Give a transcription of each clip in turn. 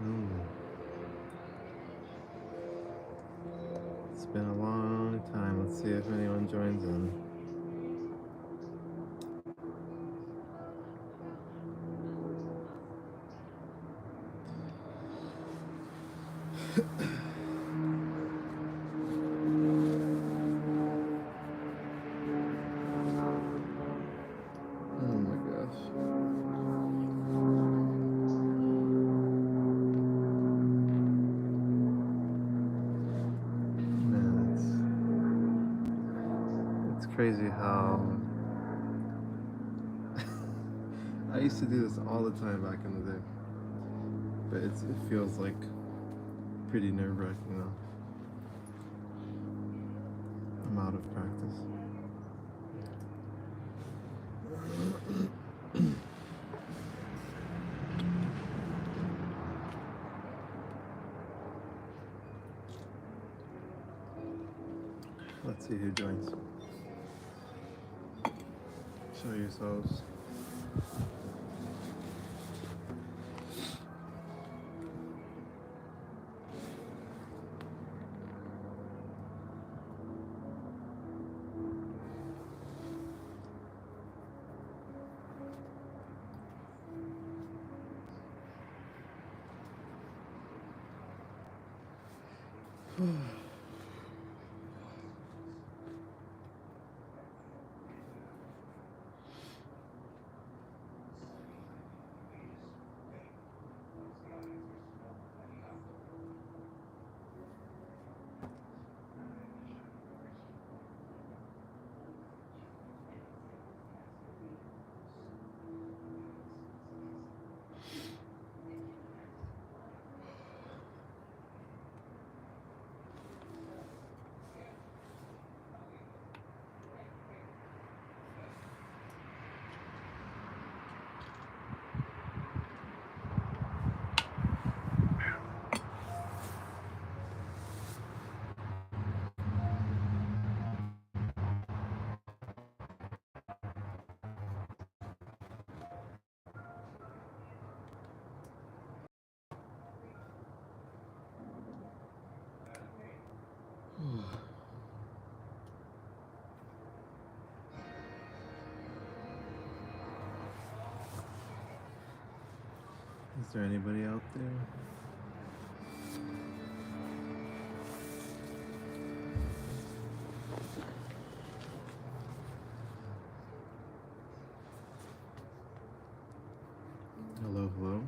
Ooh, it's been a long time. Let's see if anyone joins in. Oh my gosh. Man, it's crazy how I used to do this all the time back in the day, but it feels like pretty nerve-wracking now. I'm out of practice. Let's see who joins. Show yourselves. Is there anybody out there? Hello, hello.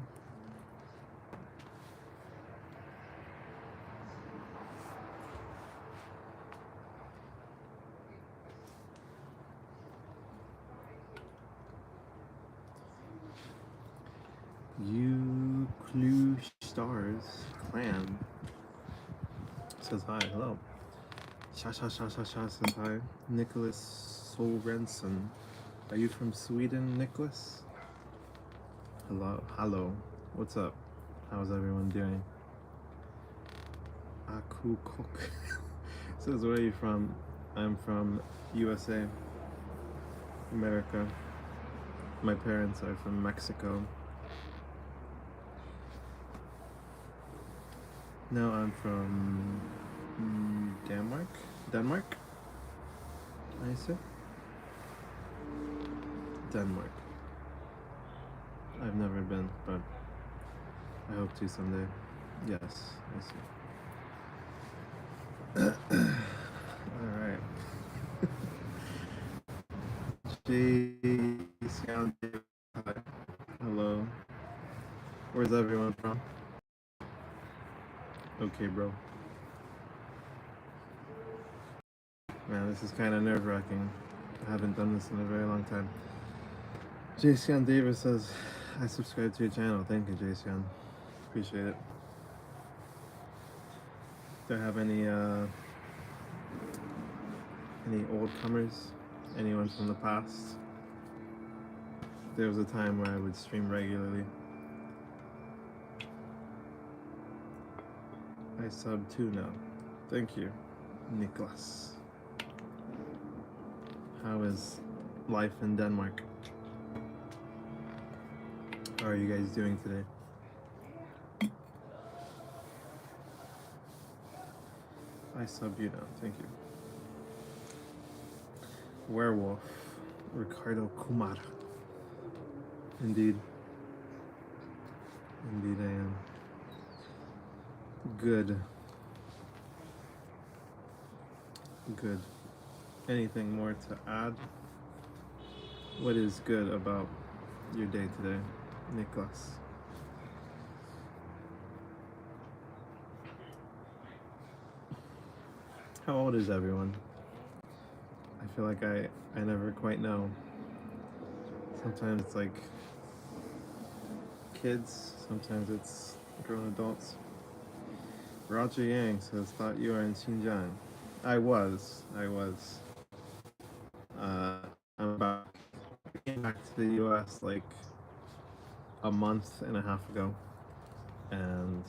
You Clue Stars Clan says hi. Hello. Sha says hi. Nicholas Sorensen. Are you from Sweden, Nicholas? Hello. What's up? How's everyone doing? Aku Kok says, where are you from? I'm from USA, America. My parents are from Mexico. No, I'm from Denmark. Denmark? I say? Denmark. I've never been, but I hope to someday. Yes, I see. Alright. Hi. Hello. Where's everyone from? Okay, bro. Man, this is kind of nerve-wracking. I haven't done this in a very long time. Jason Davis says, I subscribe to your channel. Thank you, Jason. Appreciate it. Do I have any old comers? Anyone from the past? There was a time where I would stream regularly. I sub 2 now. Thank you, Niklas. How is life in Denmark? How are you guys doing today? I sub you now. Thank you. Werewolf. Ricardo Kumar. Indeed. Indeed I am. Good. Good. Anything more to add? What is good about your day today, Nicholas? How old is everyone? I feel like I never quite know. Sometimes it's like kids, sometimes it's grown adults. Roger Yang says, thought you were in Xinjiang. I was. Uh, I'm about, I came back to the US like a month and a half ago, and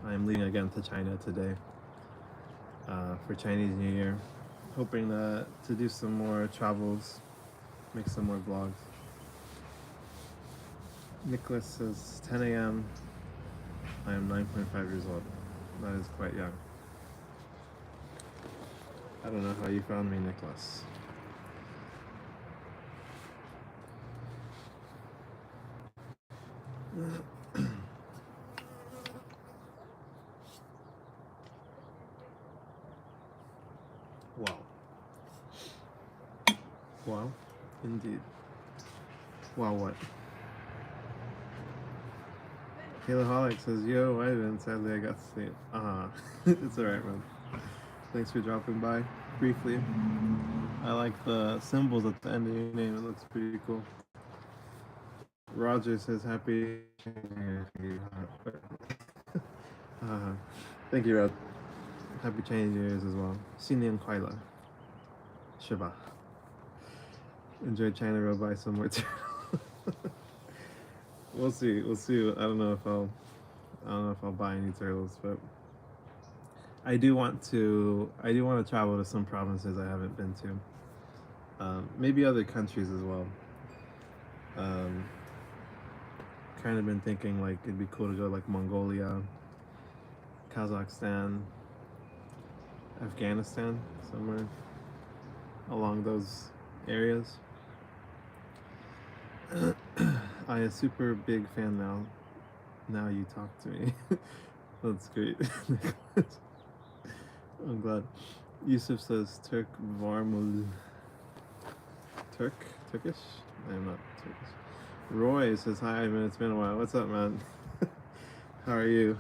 I'm leaving again to China today for Chinese New Year, hoping to do some more travels, make some more vlogs. Nicholas says 10 a.m. I am 9.5 years old. That is quite young. I don't know how you found me, Nicholas. Wow. Wow. Indeed. Wow, what? Halaholic says, yo, Ivan, sadly I got to sleep. It's alright, man. Thanks for dropping by briefly. I like the symbols at the end of your name. It looks pretty cool. Roger says, happy thank you, Rod. Happy Chinese New Year's as well. Xinian Kuaila. Shiba. Enjoy China Road by somewhere too. We'll see. I don't know if I'll buy any turtles, but I do want to travel to some provinces I haven't been to. Maybe other countries as well. Kind of been thinking like it'd be cool to go like Mongolia, Kazakhstan, Afghanistan, somewhere along those areas. I am a super big fan now. Now you talk to me. That's great. I'm glad. Yusuf says Turk Varmul. Turkish? I am not Turkish. Roy says hi, man. It's been a while. What's up, man? How are you?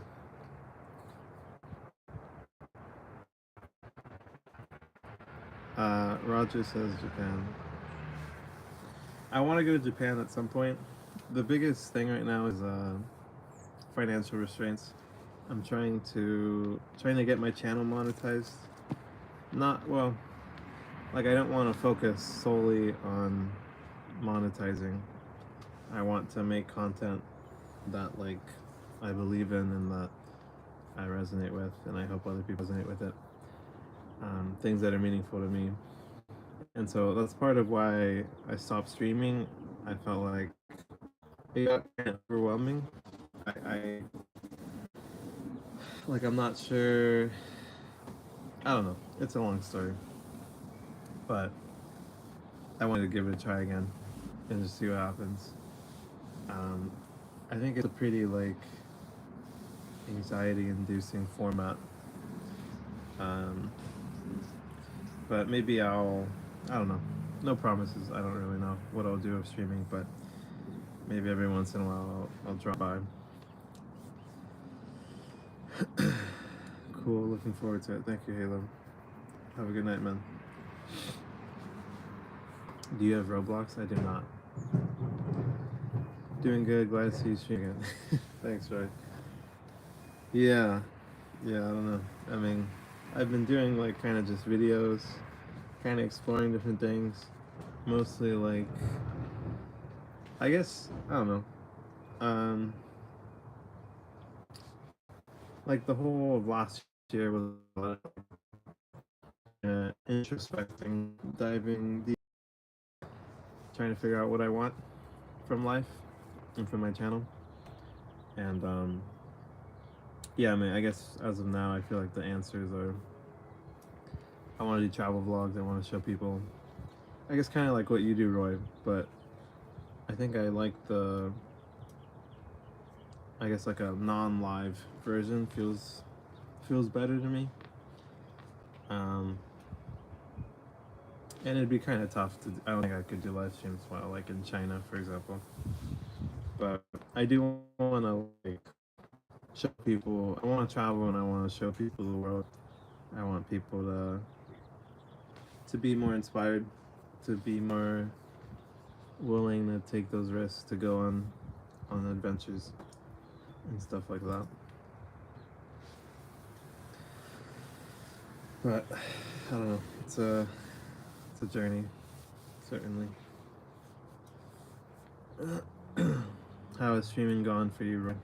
Roger says Japan. I want to go to Japan at some point. The biggest thing right now is financial restraints. I'm trying to get my channel monetized. Not well. Like I don't want to focus solely on monetizing. I want to make content that like I believe in and that I resonate with, and I hope other people resonate with it. Things that are meaningful to me. And so that's part of why I stopped streaming. I felt like it got kind of overwhelming. I like I'm not sure. I don't know. It's a long story, but I wanted to give it a try again and just see what happens. I think it's a pretty like anxiety-inducing format. But maybe I don't know. No promises. I don't really know what I'll do of streaming, but maybe every once in a while I'll drop by. Cool. Looking forward to it. Thank you, Halo. Have a good night, man. Do you have Roblox? I do not. Doing good. Glad to see you stream again. Thanks, Roy. Yeah. I don't know. I mean, I've been doing like kind of just videos, kind of exploring different things. Mostly like, I guess, I don't know. Like the whole of last year was a lot of introspecting, diving deep, trying to figure out what I want from life and from my channel. And yeah, I mean, I guess as of now, I feel like the answers are I want to do travel vlogs. I want to show people, I guess, kind of like what you do, Roy, but I think I like I guess like a non-live version feels better to me. Um, and it'd be kind of tough to. I don't think I could do live streams while like in China, for example. But I do want to like show people. I want to travel and I want to show people the world. I want people to be more inspired, to be more willing to take those risks, to go on adventures and stuff like that. But I don't know. It's a journey, certainly. How has streaming gone for you, Roy?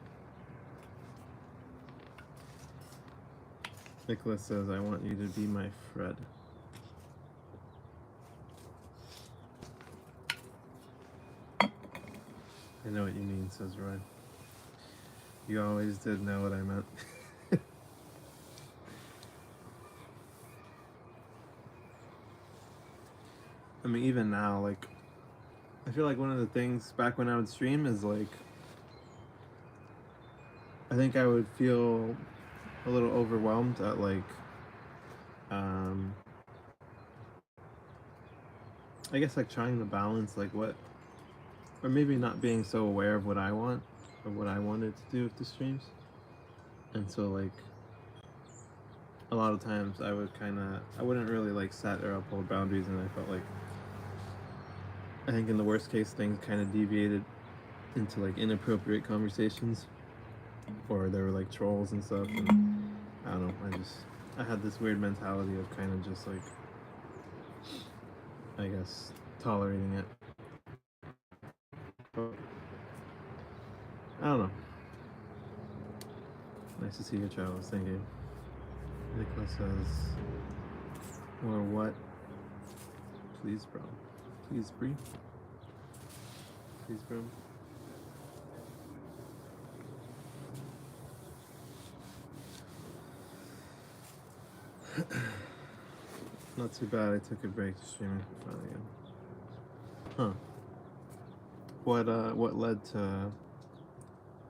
Nicholas says, I want you to be my Fred. I know what you mean, says Roy. You always did know what I meant. I mean, even now, like, I feel like one of the things back when I would stream is like, I think I would feel a little overwhelmed at like, um, I guess like trying to balance like what, or maybe not being so aware of what I want or what I wanted to do with the streams. And so like, a lot of times I wouldn't really like set or uphold boundaries, and I felt like, I think in the worst case things kind of deviated into like inappropriate conversations, or there were like trolls and stuff, and I don't know, I had this weird mentality of kind of just like, I guess, tolerating it. But I don't know. Nice to see your travels, thank you. Nicholas says, or what? Please, bro. Please, Bree. Please, bro. Not too bad. I took a break to streaming finally again. Huh. What led to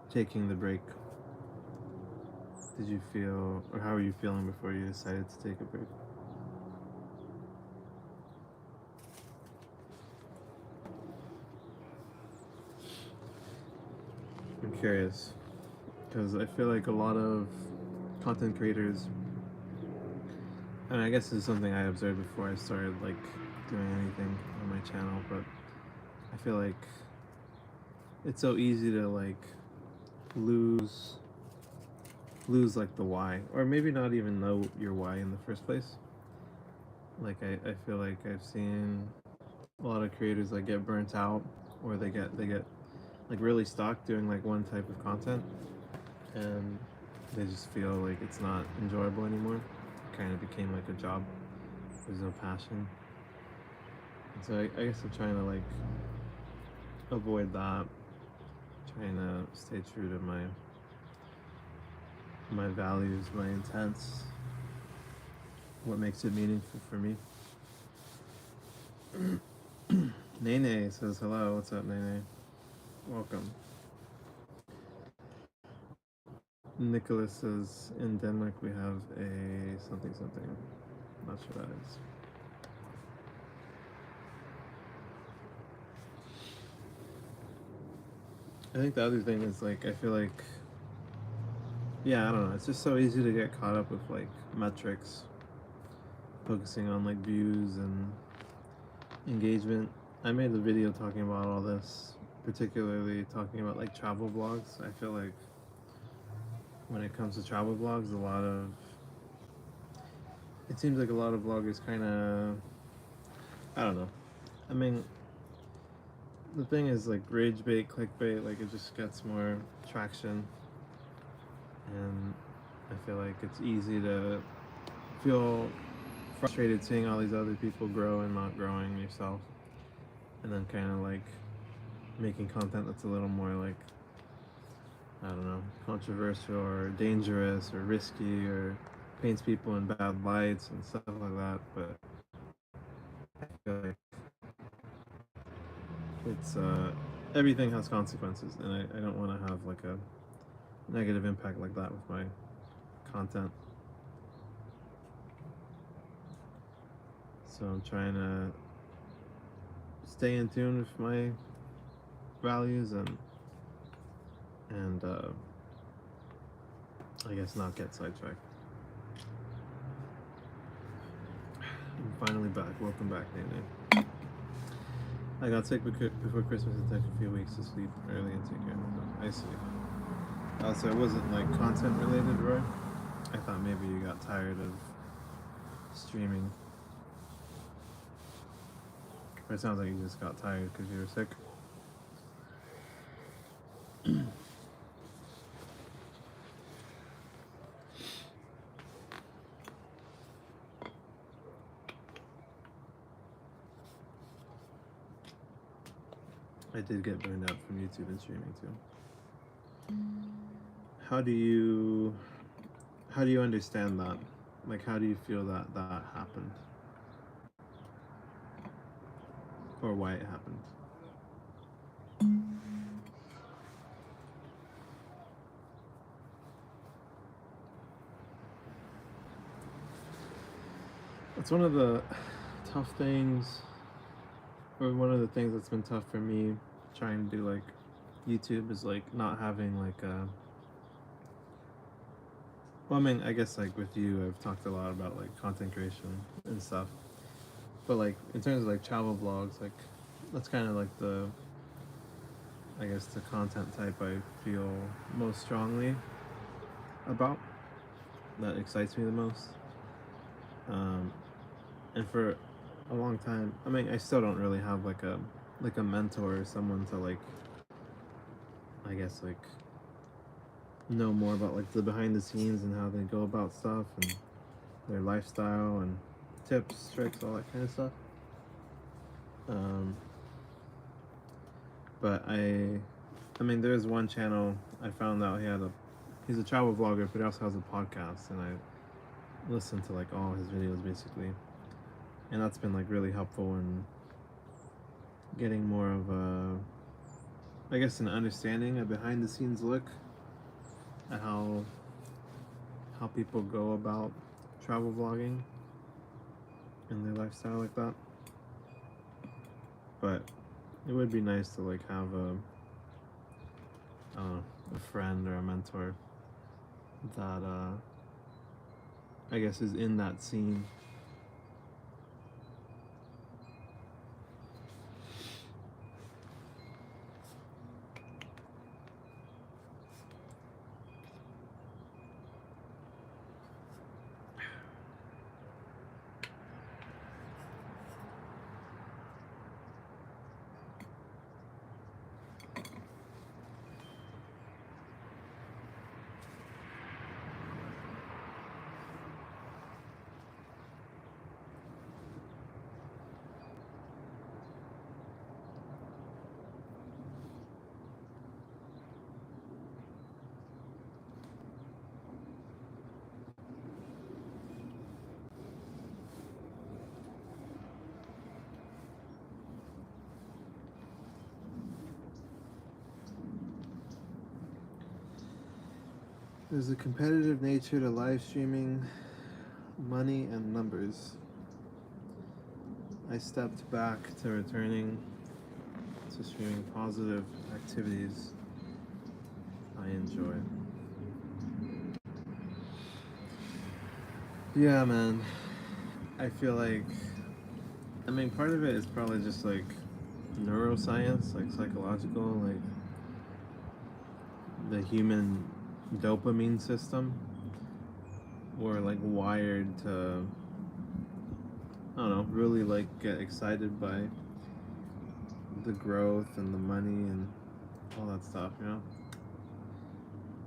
taking the break? Did you feel, or how were you feeling before you decided to take a break? I'm curious, because I feel like a lot of content creators, and I guess this is something I observed before I started like doing anything on my channel, but I feel like it's so easy to like lose like the why, or maybe not even know your why in the first place. Like I feel like I've seen a lot of creators like get burnt out, or they get like really stuck doing like one type of content, and they just feel like it's not enjoyable anymore. It kind of became like a job. There's no passion. And so I guess I'm trying to like avoid that, trying to stay true to my values, my intents, what makes it meaningful for me. Nene says hello. What's up, Nene? Welcome. Nicholas says in Denmark we have a something something. Not sure what that is. I think the other thing is like, I feel like, yeah, I don't know, it's just so easy to get caught up with like metrics, focusing on like views and engagement. I made a video talking about all this, particularly talking about like travel vlogs. I feel like when it comes to travel vlogs, it seems like a lot of vloggers kind of, I don't know. I mean, the thing is like rage bait, clickbait, like it just gets more traction, and I feel like it's easy to feel frustrated seeing all these other people grow and not growing yourself, and then kind of like making content that's a little more like, I don't know, controversial or dangerous or risky or paints people in bad lights and stuff like that, but I feel like it's everything has consequences, and I don't want to have like a negative impact like that with my content. So I'm trying to stay in tune with my values and I guess not get sidetracked. I'm finally back. Welcome back, Nene. I got sick before Christmas and took a few weeks to sleep early and take care of myself. I see. Also, it wasn't like content related, Roy. I thought maybe you got tired of streaming. But it sounds like you just got tired because you were sick. I did get burned out from YouTube and streaming too. How do you understand that? Like, how do you feel that happened, or why it happened? It's one of the tough things, or one of the things that's been tough for me trying to do like YouTube is like not having like a. Well, I mean, I guess like with you, I've talked a lot about like content creation and stuff. But like in terms of like travel vlogs, like that's kind of like I guess the content type I feel most strongly about. That excites me the most. And for a long time, I mean, I still don't really have like a mentor or someone to like, I guess like know more about like the behind the scenes and how they go about stuff and their lifestyle and tips, tricks, all that kind of stuff. But I mean, there's one channel I found out he's a travel vlogger, but he also has a podcast, and I listened to like all his videos basically, and that's been like really helpful in getting more of I guess an understanding, a behind the scenes look at how people go about travel vlogging and their lifestyle like that. But it would be nice to like have a friend or a mentor that I guess is in that scene. There's a competitive nature to live streaming, money and numbers. I stepped back to returning to streaming positive activities I enjoy. Yeah, man. I feel like, I mean, part of it is probably just like neuroscience, like psychological, like the human dopamine system. We're like wired to, I don't know, really like get excited by the growth and the money and all that stuff, you know?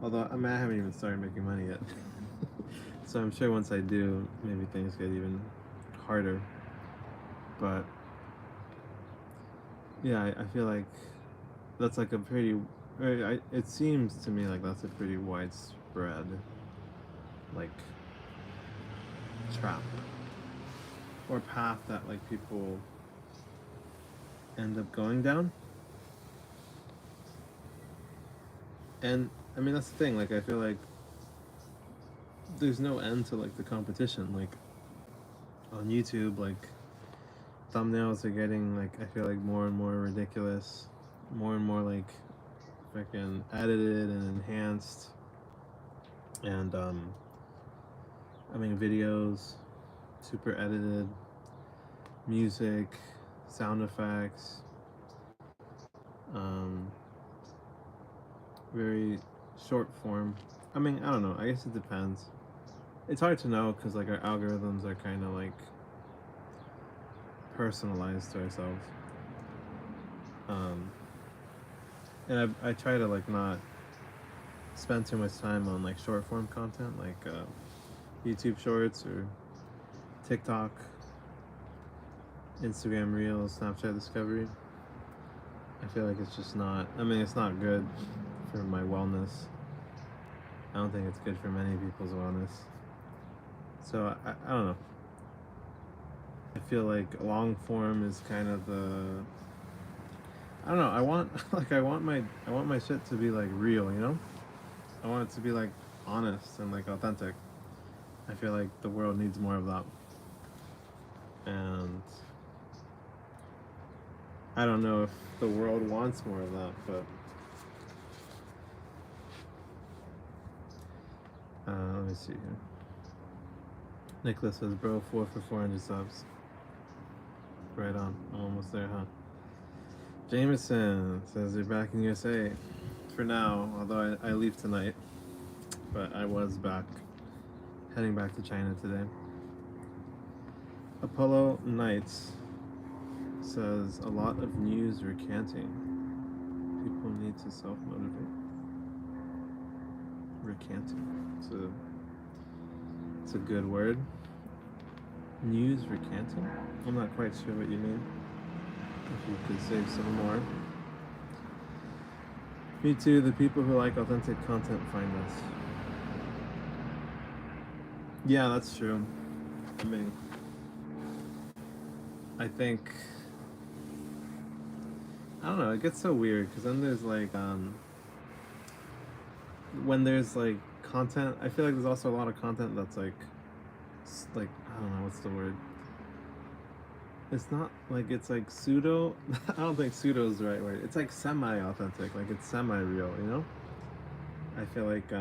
Although, I mean, I haven't even started making money yet. So I'm sure once I do, maybe things get even harder. But yeah, I feel like that's like a pretty, it seems to me like that's a pretty widespread like trap or path that like people end up going down. And I mean that's the thing, like I feel like there's no end to like the competition. Like on YouTube, like thumbnails are getting like I feel like more and more ridiculous, more and more like freaking edited and enhanced. And I mean videos super edited, music, sound effects, um, very short form. I mean, I don't know. I guess it depends. It's hard to know because like our algorithms are kind of like personalized to ourselves. And I try to like not spend too much time on like short form content like YouTube Shorts or TikTok, Instagram Reels, Snapchat Discovery. I feel like it's just not. I mean, it's not good for my wellness. I don't think it's good for many people's wellness. So I don't know. I feel like long form is kind of the. I don't know. I want like I want my shit to be like real, you know. I want it to be like honest and like authentic. I feel like the world needs more of that. And I don't know if the world wants more of that, but let me see here. Nicholas says, bro, 4 for 400 subs. Right on. I'm almost there, huh? Jameson says they're back in USA for now, although I leave tonight. But I was back, heading back to China today. Apollo Knights says a lot of news recanting. People need to self-motivate. Recanting. It's a good word. News recanting? I'm not quite sure what you mean. If you could say some more. Me too, the people who like authentic content find us. Yeah, that's true. I mean, I think, I don't know, it gets so weird because then there's like, when there's like content, I feel like there's also a lot of content that's like, I don't know, what's the word? It's not like it's like pseudo. I don't think pseudo is the right word. It's like semi-authentic, like it's semi-real, you know? I feel like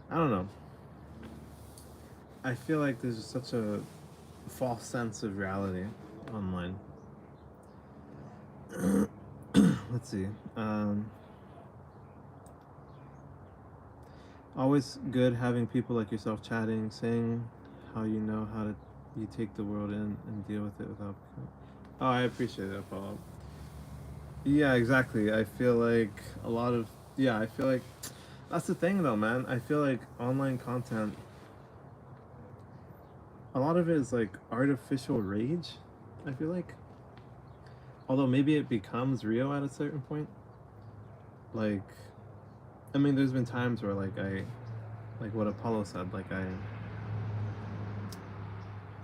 I don't know. I feel like there's just such a false sense of reality online. Let's see. Always good having people like yourself chatting, saying how you know how to you take the world in and deal with it without. Oh, I appreciate that, Paul. Yeah, exactly. I feel like a lot of I feel like that's the thing though, man. I feel like online content, a lot of it is like artificial rage. I feel like, although maybe it becomes real at a certain point. Like, I mean, there's been times where like what Apollo said,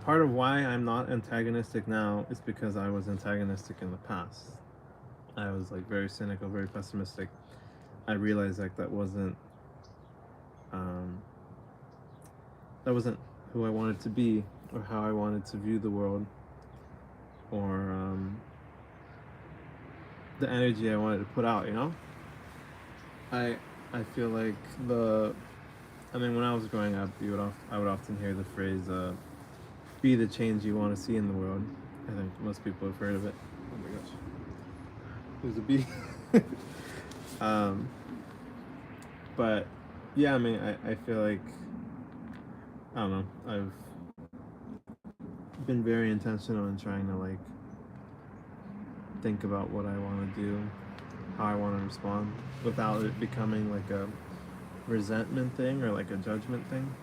part of why I'm not antagonistic now is because I was antagonistic in the past. I was like very cynical, very pessimistic. I realized like um, that wasn't who I wanted to be or how I wanted to view the world or the energy I wanted to put out. You know, I I feel like I mean, when I was growing up, I would often hear the phrase "be the change you want to see in the world." I think most people have heard of it. Oh my gosh, there's a bee. um, but yeah, I mean, I feel like I don't know. I've been very intentional in trying to like think about what I want to do, how I want to respond, without it becoming like a resentment thing or like a judgment thing.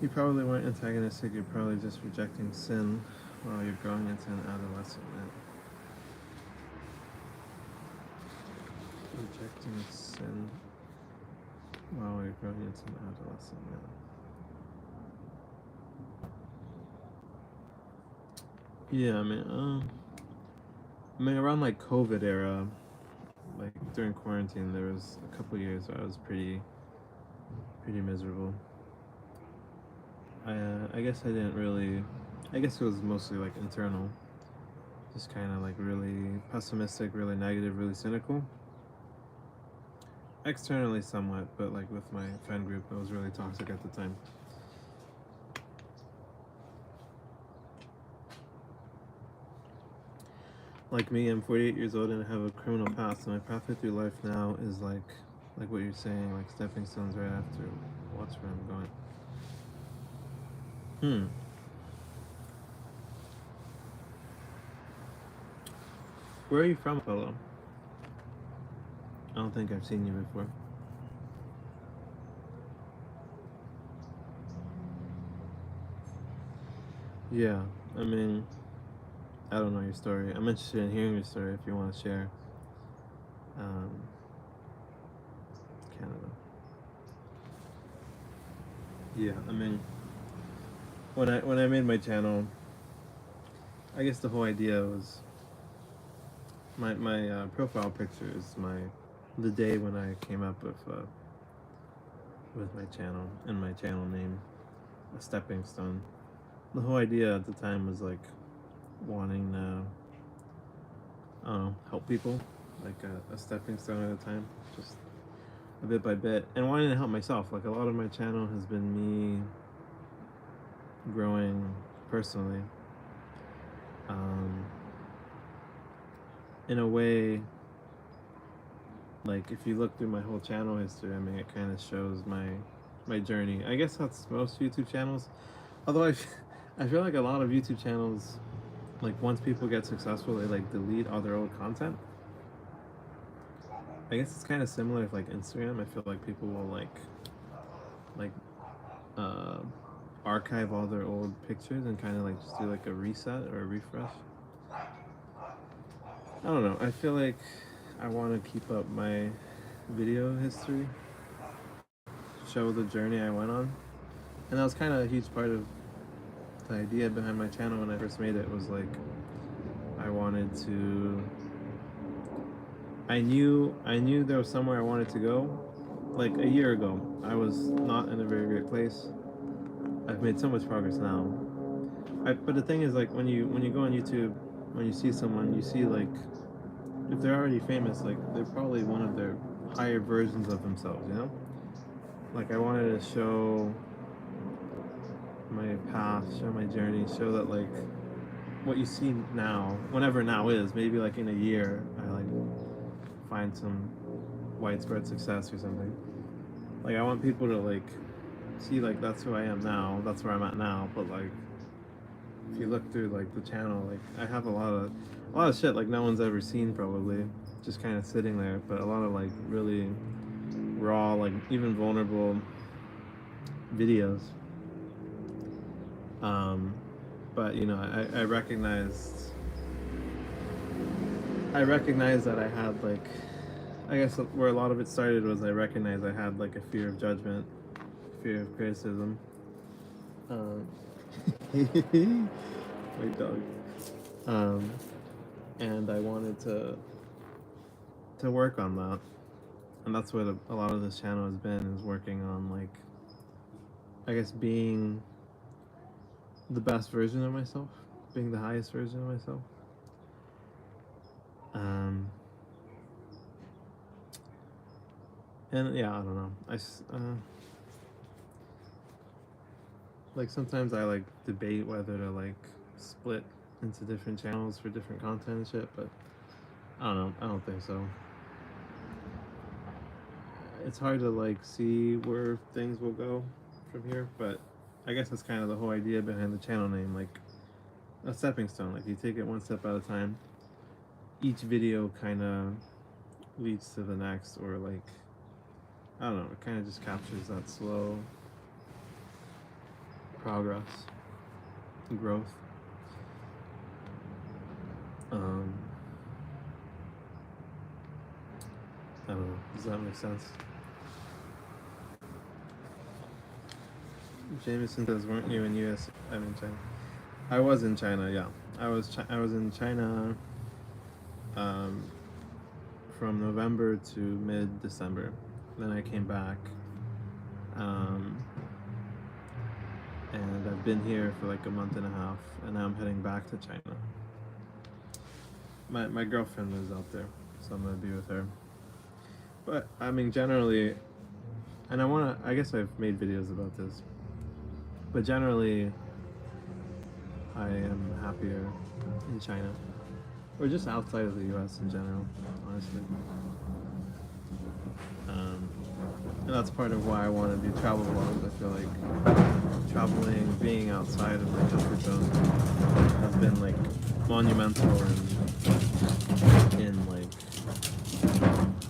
You probably weren't antagonistic, you're probably just rejecting sin while you're growing into an adolescent. Rejecting sin while we're growing into an adolescent. Yeah, I mean, around like COVID era, like during quarantine, there was a couple years where I was pretty miserable. I guess I didn't really. I guess it was mostly like internal, just kind of like really pessimistic, really negative, really cynical. Externally, somewhat, but like with my friend group, it was really toxic at the time. Like me, I'm 48 years old and I have a criminal past, and my pathway through life now is like what you're saying, like stepping stones right after. Watch where I'm going. Where are you from, fellow? I don't think I've seen you before. Yeah, I mean, I don't know your story. I'm interested in hearing your story if you want to share. Um, Canada. Yeah, I mean, when I made my channel, I guess the whole idea was my profile picture is the day when I came up with my channel and my channel name, a stepping stone. The whole idea at the time was like wanting to, I don't know, help people, like a stepping stone at a time, just a bit by bit, and wanting to help myself. Like a lot of my channel has been me growing personally. Um, in a way, like if you look through my whole channel history, I mean, it kind of shows my journey. I guess that's most YouTube channels. Although I feel like a lot of YouTube channels, like once people get successful, they like delete all their old content. I guess it's kind of similar with like Instagram. I feel like people will like uh, archive all their old pictures and kind of like just do like a reset or a refresh. I don't know. I feel like I want to keep up my video history, show the journey I went on, and that was kind of a huge part of the idea behind my channel when I first made it. Was like I wanted to. I knew there was somewhere I wanted to go. Like a year ago, I was not in a very great place. I've made so much progress now. But the thing is, like when you go on YouTube, when you see someone, you see like if they're already famous, like they're probably one of their higher versions of themselves. You know, like I wanted to show my path, show my journey, show that like what you see now, whenever now is, maybe like in a year, I like find some widespread success or something. Like I want people to like see like that's who I am now, that's where I'm at now. But like if you look through like the channel, like I have a lot of shit like no one's ever seen probably, just kind of sitting there. But a lot of like really raw, like even vulnerable videos. Um, but you know, I recognized that I had like I guess where a lot of it started was I recognized I had like a fear of judgment, fear of criticism. Um, my dog. Um, and I wanted to work on that, and that's what a lot of this channel has been is working on like I guess being the best version of myself, being the highest version of myself. Um, and yeah, I don't know. Like sometimes I like debate whether to like split into different channels for different content and shit, but I don't know. I don't think so. It's hard to like see where things will go from here, but I guess that's kind of the whole idea behind the channel name, like a stepping stone. Like you take it one step at a time. Each video kind of leads to the next, or like I don't know. It kind of just captures that slow progress, growth. Um, I don't know. Does that make sense? Jameson says, weren't you in US? I'm in China. I was in China, yeah. I was in China um, from November to mid-December. Then I came back. Um, and I've been here for like a month and a half, and now I'm heading back to China. My girlfriend lives out there, so I'm gonna be with her. But I mean, generally, and I guess I've made videos about this, but generally, I am happier in China, or just outside of the U.S. in general, honestly. Um, and that's part of why I want to do travel vlogs. I feel like traveling, being outside of my comfort zone, has been like monumental in like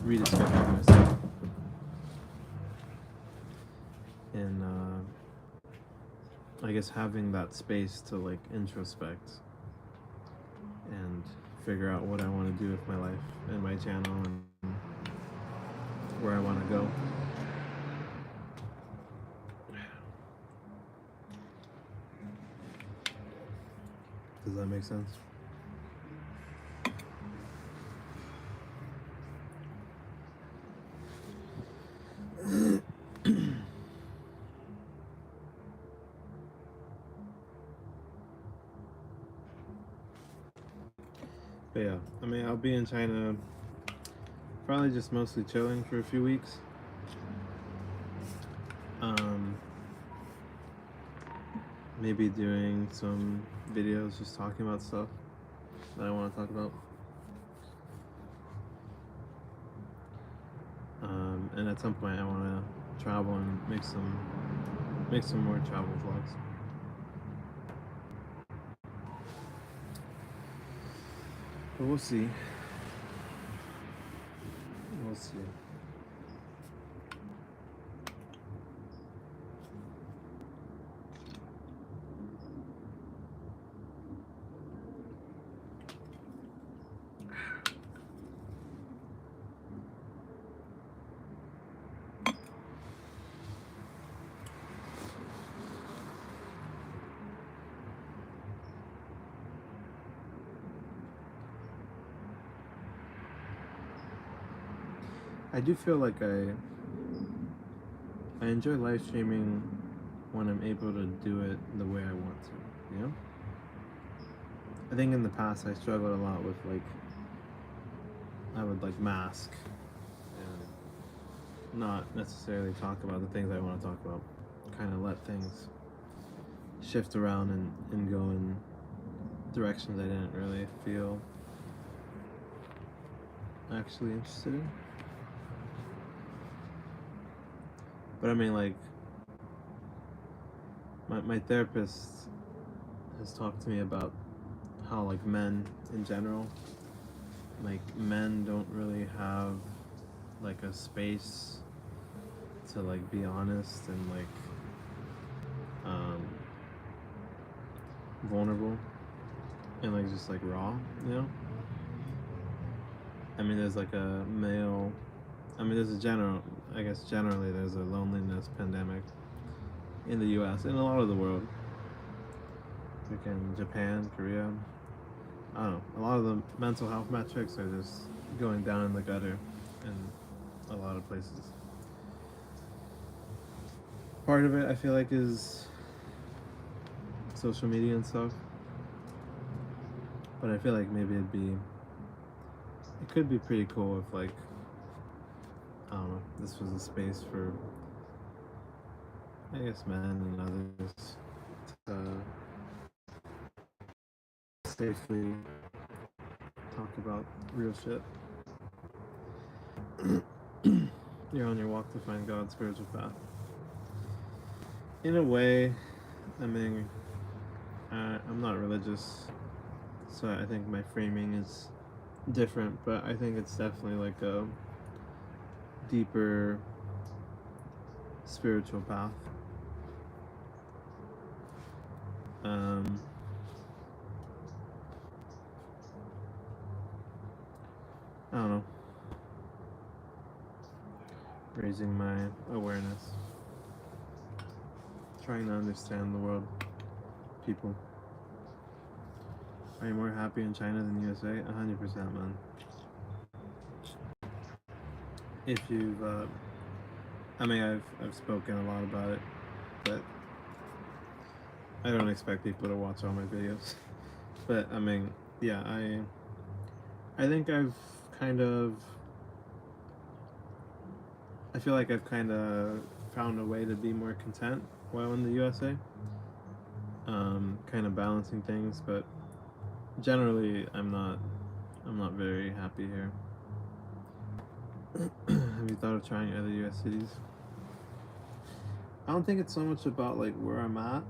rediscovering myself, in I guess having that space to like introspect and figure out what I want to do with my life and my channel and where I want to go. Does that make sense? But yeah, I mean, I'll be in China probably just mostly chilling for a few weeks. Maybe doing some videos just talking about stuff that I want to talk about. And at some point I want to travel and make some more travel vlogs. But we'll see. We'll see. I do feel like I enjoy live streaming when I'm able to do it the way I want to, you know? I think in the past I struggled a lot with like, I would like mask and not necessarily talk about the things I want to talk about. Kind of let things shift around and go in directions I didn't really feel actually interested in. But I mean, like, my therapist has talked to me about how like men in general, like men don't really have like a space to like be honest and like vulnerable and like just like raw, you know? I mean, there's like a male, I mean, there's a general, I guess generally there's a loneliness pandemic in the US and a lot of the world. Like in Japan, Korea, I don't know, a lot of the mental health metrics are just going down in the gutter in a lot of places. Part of it I feel like is social media and stuff, but I feel like maybe it could be pretty cool if like, I don't know, this was a space for, I guess, men and others to safely talk about real shit. You're on your walk to find God's spiritual path. In a way, I mean, I'm not religious, so I think my framing is different, but I think it's definitely like a deeper spiritual path. I don't know. Raising my awareness. trying to understand the world. People. Are you more happy in China than USA? 100%, man. If you've, I mean, I've spoken a lot about it, but I don't expect people to watch all my videos. But I mean, yeah, I think I've kind of, I feel like I've kind of found a way to be more content while in the USA. Kind of balancing things, but generally I'm not very happy here. Have you thought of trying other US cities? I don't think it's so much about like where I'm at.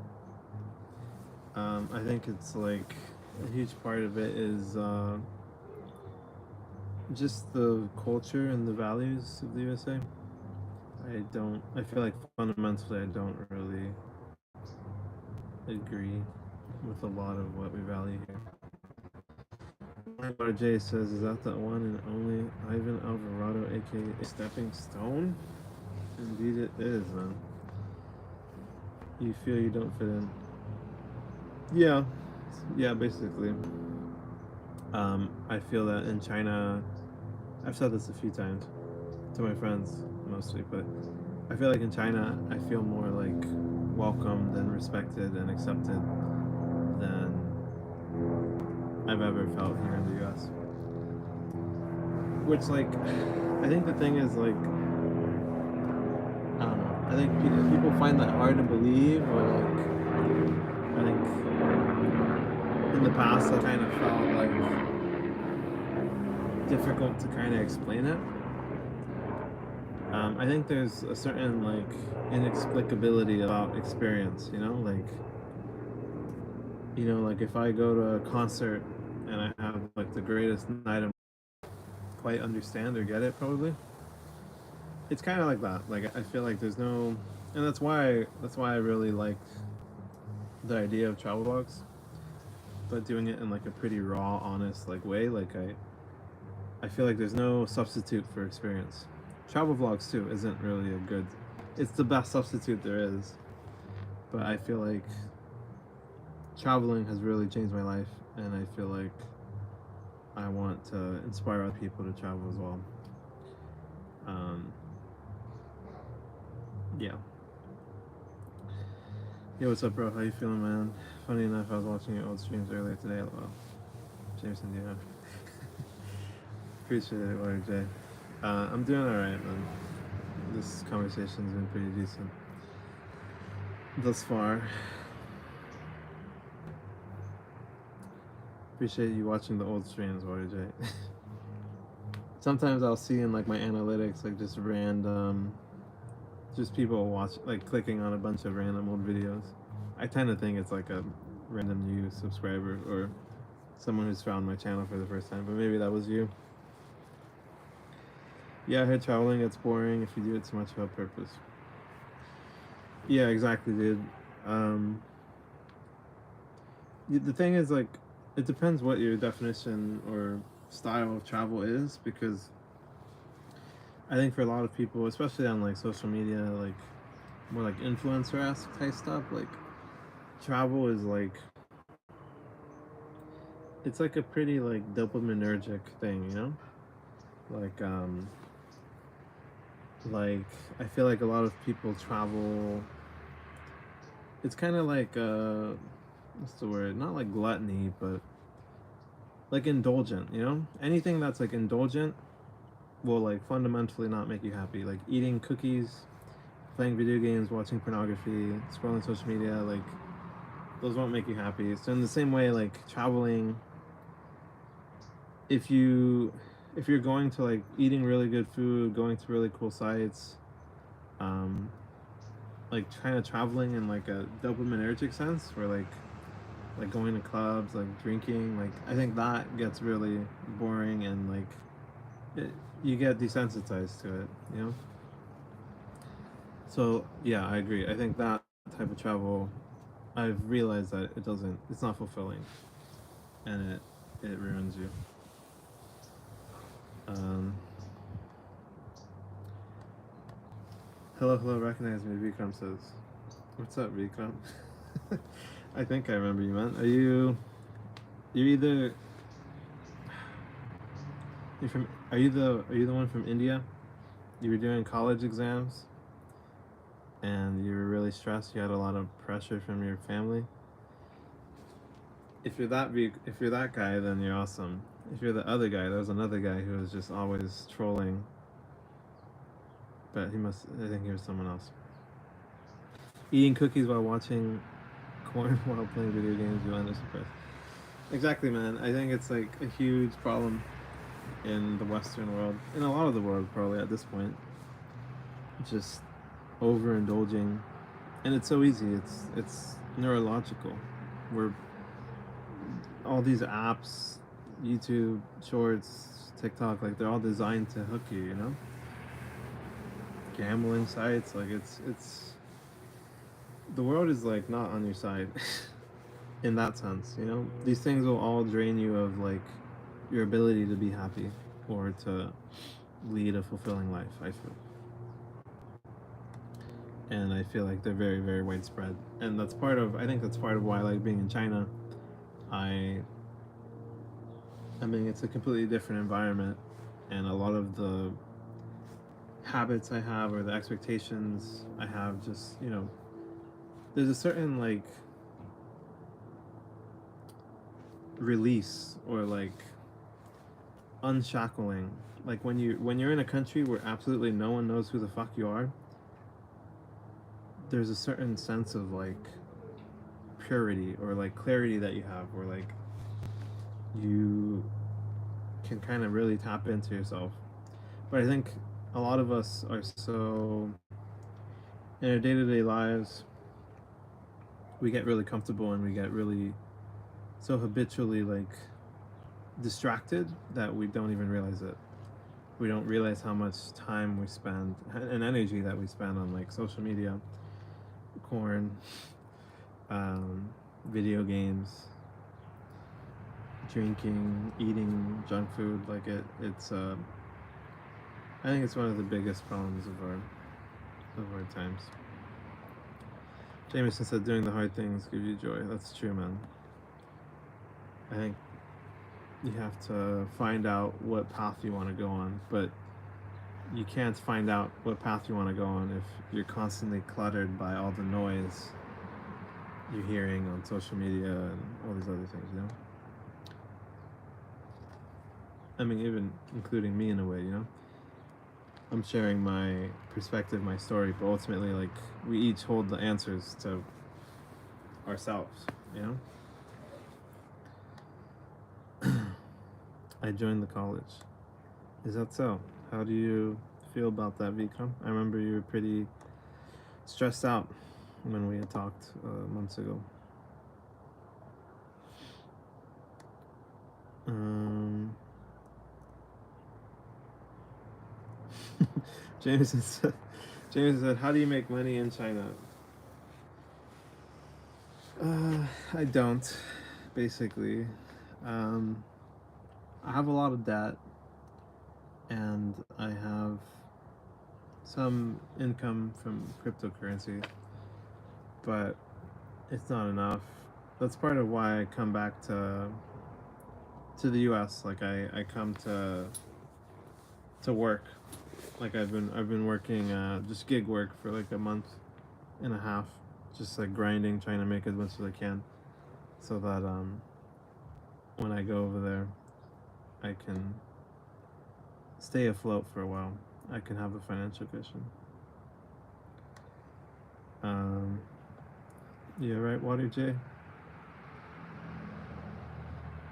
I think it's like a huge part of it is just the culture and the values of the USA. I feel like fundamentally I don't really agree with a lot of what we value here. What Jay says, is that the one and only Ivan Alvarado, aka Stepping Stone? Indeed it is, man. You feel you don't fit in. Yeah, basically. I feel that in China, I've said this a few times to my friends mostly, but I feel like in China, I feel more like welcomed and respected and accepted than I've ever felt here in the US. Which, like, I think the thing is, like, I don't know. I think people find that hard to believe, or, like, I think in the past I kind of felt like difficult to kind of explain it. I think there's a certain like inexplicability about experience, like if I go to a concert and I have like the greatest night of quite understand or get it probably. It's kind of like that. Like I feel like there's no, and that's why I really like the idea of travel vlogs, but doing it in like a pretty raw, honest like way. Like I feel like there's no substitute for experience. Travel vlogs too isn't really a good. It's the best substitute there is, but I feel like traveling has really changed my life, and I feel like I want to inspire other people to travel as well. Yeah. Yo, what's up, bro? How you feeling, man? Funny enough, I was watching your old streams earlier today. Well, Jameson, yeah. Appreciate it, Water J. I'm doing alright, man. This conversation's been pretty decent thus far. Appreciate you watching the old streams, Water J. Sometimes I'll see in like my analytics, like just random, just people like clicking on a bunch of random old videos. I tend to think it's like a random new subscriber or someone who's found my channel for the first time, but maybe that was you. Yeah, I heard traveling gets boring if you do it too much without purpose. Yeah, exactly, dude. The thing is, like, it depends what your definition or style of travel is, because I think for a lot of people, especially on like social media, like more like influencer-esque type stuff, like travel is like, it's like a pretty like dopaminergic thing, like I feel like a lot of people travel, it's kind of like what's the word, not like gluttony, but like indulgent, anything that's like indulgent will like fundamentally not make you happy. Like eating cookies, playing video games, watching pornography, scrolling social media, like those won't make you happy. So in the same way, like traveling, if you're going to like eating really good food, going to really cool sites, like kind of traveling in like a dopaminergic sense, where like going to clubs, like drinking, like I think that gets really boring, and like you get desensitized to it. So yeah, I agree. I think that type of travel, I've realized that it's not fulfilling, and it ruins you. Hello, recognize me, Vikram says. What's up, Vikram? I think I remember you, man. You're either you're from are you the one from India? You were doing college exams and you were really stressed. You had a lot of pressure from your family. If you're that guy, then you're awesome. If you're the other guy, there was another guy who was just always trolling, but I think he was someone else. Eating cookies while watching corn while playing video games, you end up surprised. Exactly, man. I think it's like a huge problem in the Western world, in a lot of the world, probably at this point. Just overindulging, and it's so easy. It's neurological. We're all these apps, YouTube Shorts, TikTok, like they're all designed to hook you. You know, gambling sites, like it's the world is like not on your side in that sense. You know, these things will all drain you of like your ability to be happy or to lead a fulfilling life. I feel. And I feel like they're very, very widespread. And I think that's part of why I like being in China. I mean, it's a completely different environment, and a lot of the habits I have or the expectations I have, just, you know, there's a certain like release or like unshackling. Like when you're in a country where absolutely no one knows who the fuck you are, there's a certain sense of like purity or like clarity that you have, where like you can kind of really tap into yourself. But I think a lot of us are so, in our day-to-day lives, we get really comfortable and we get really so habitually like distracted that we don't even realize it. We don't realize how much time we spend and energy that we spend on like social media, corn, video games, drinking, eating junk food. Like it's I think it's one of the biggest problems of our times. Jameson said doing the hard things gives you joy. That's true, man. I think you have to find out what path you want to go on, but you can't find out what path you want to go on if you're constantly cluttered by all the noise you're hearing on social media and all these other things, you know? I mean, even including me in a way, you know? I'm sharing my perspective, my story, but ultimately, like, we each hold the answers to ourselves, you know? I joined the college. Is that so? How do you feel about that, Vikram? I remember you were pretty stressed out when we had talked months ago. Jameson said, how do you make money in China? I don't, basically. I have a lot of debt, and I have some income from cryptocurrency, but it's not enough. That's part of why I come back to the U.S. Like I come to work. Like I've been working just gig work for like a month and a half, just like grinding, trying to make as much as I can, so that when I go over there, I can stay afloat for a while. I can have a financial cushion. Yeah, right, Water J.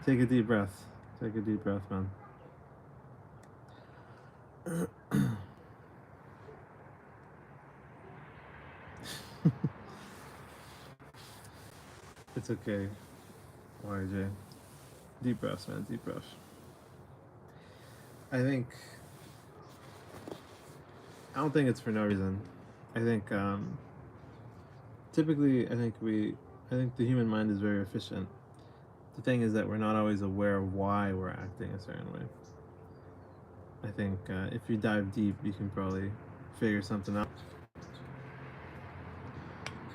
Take a deep breath. Take a deep breath, man. It's okay, Water J. Deep breaths, man. Deep breaths. I don't think it's for no reason. I think typically I think the human mind is very efficient. The thing is that we're not always aware of why we're acting a certain way. I think if you dive deep, you can probably figure something out.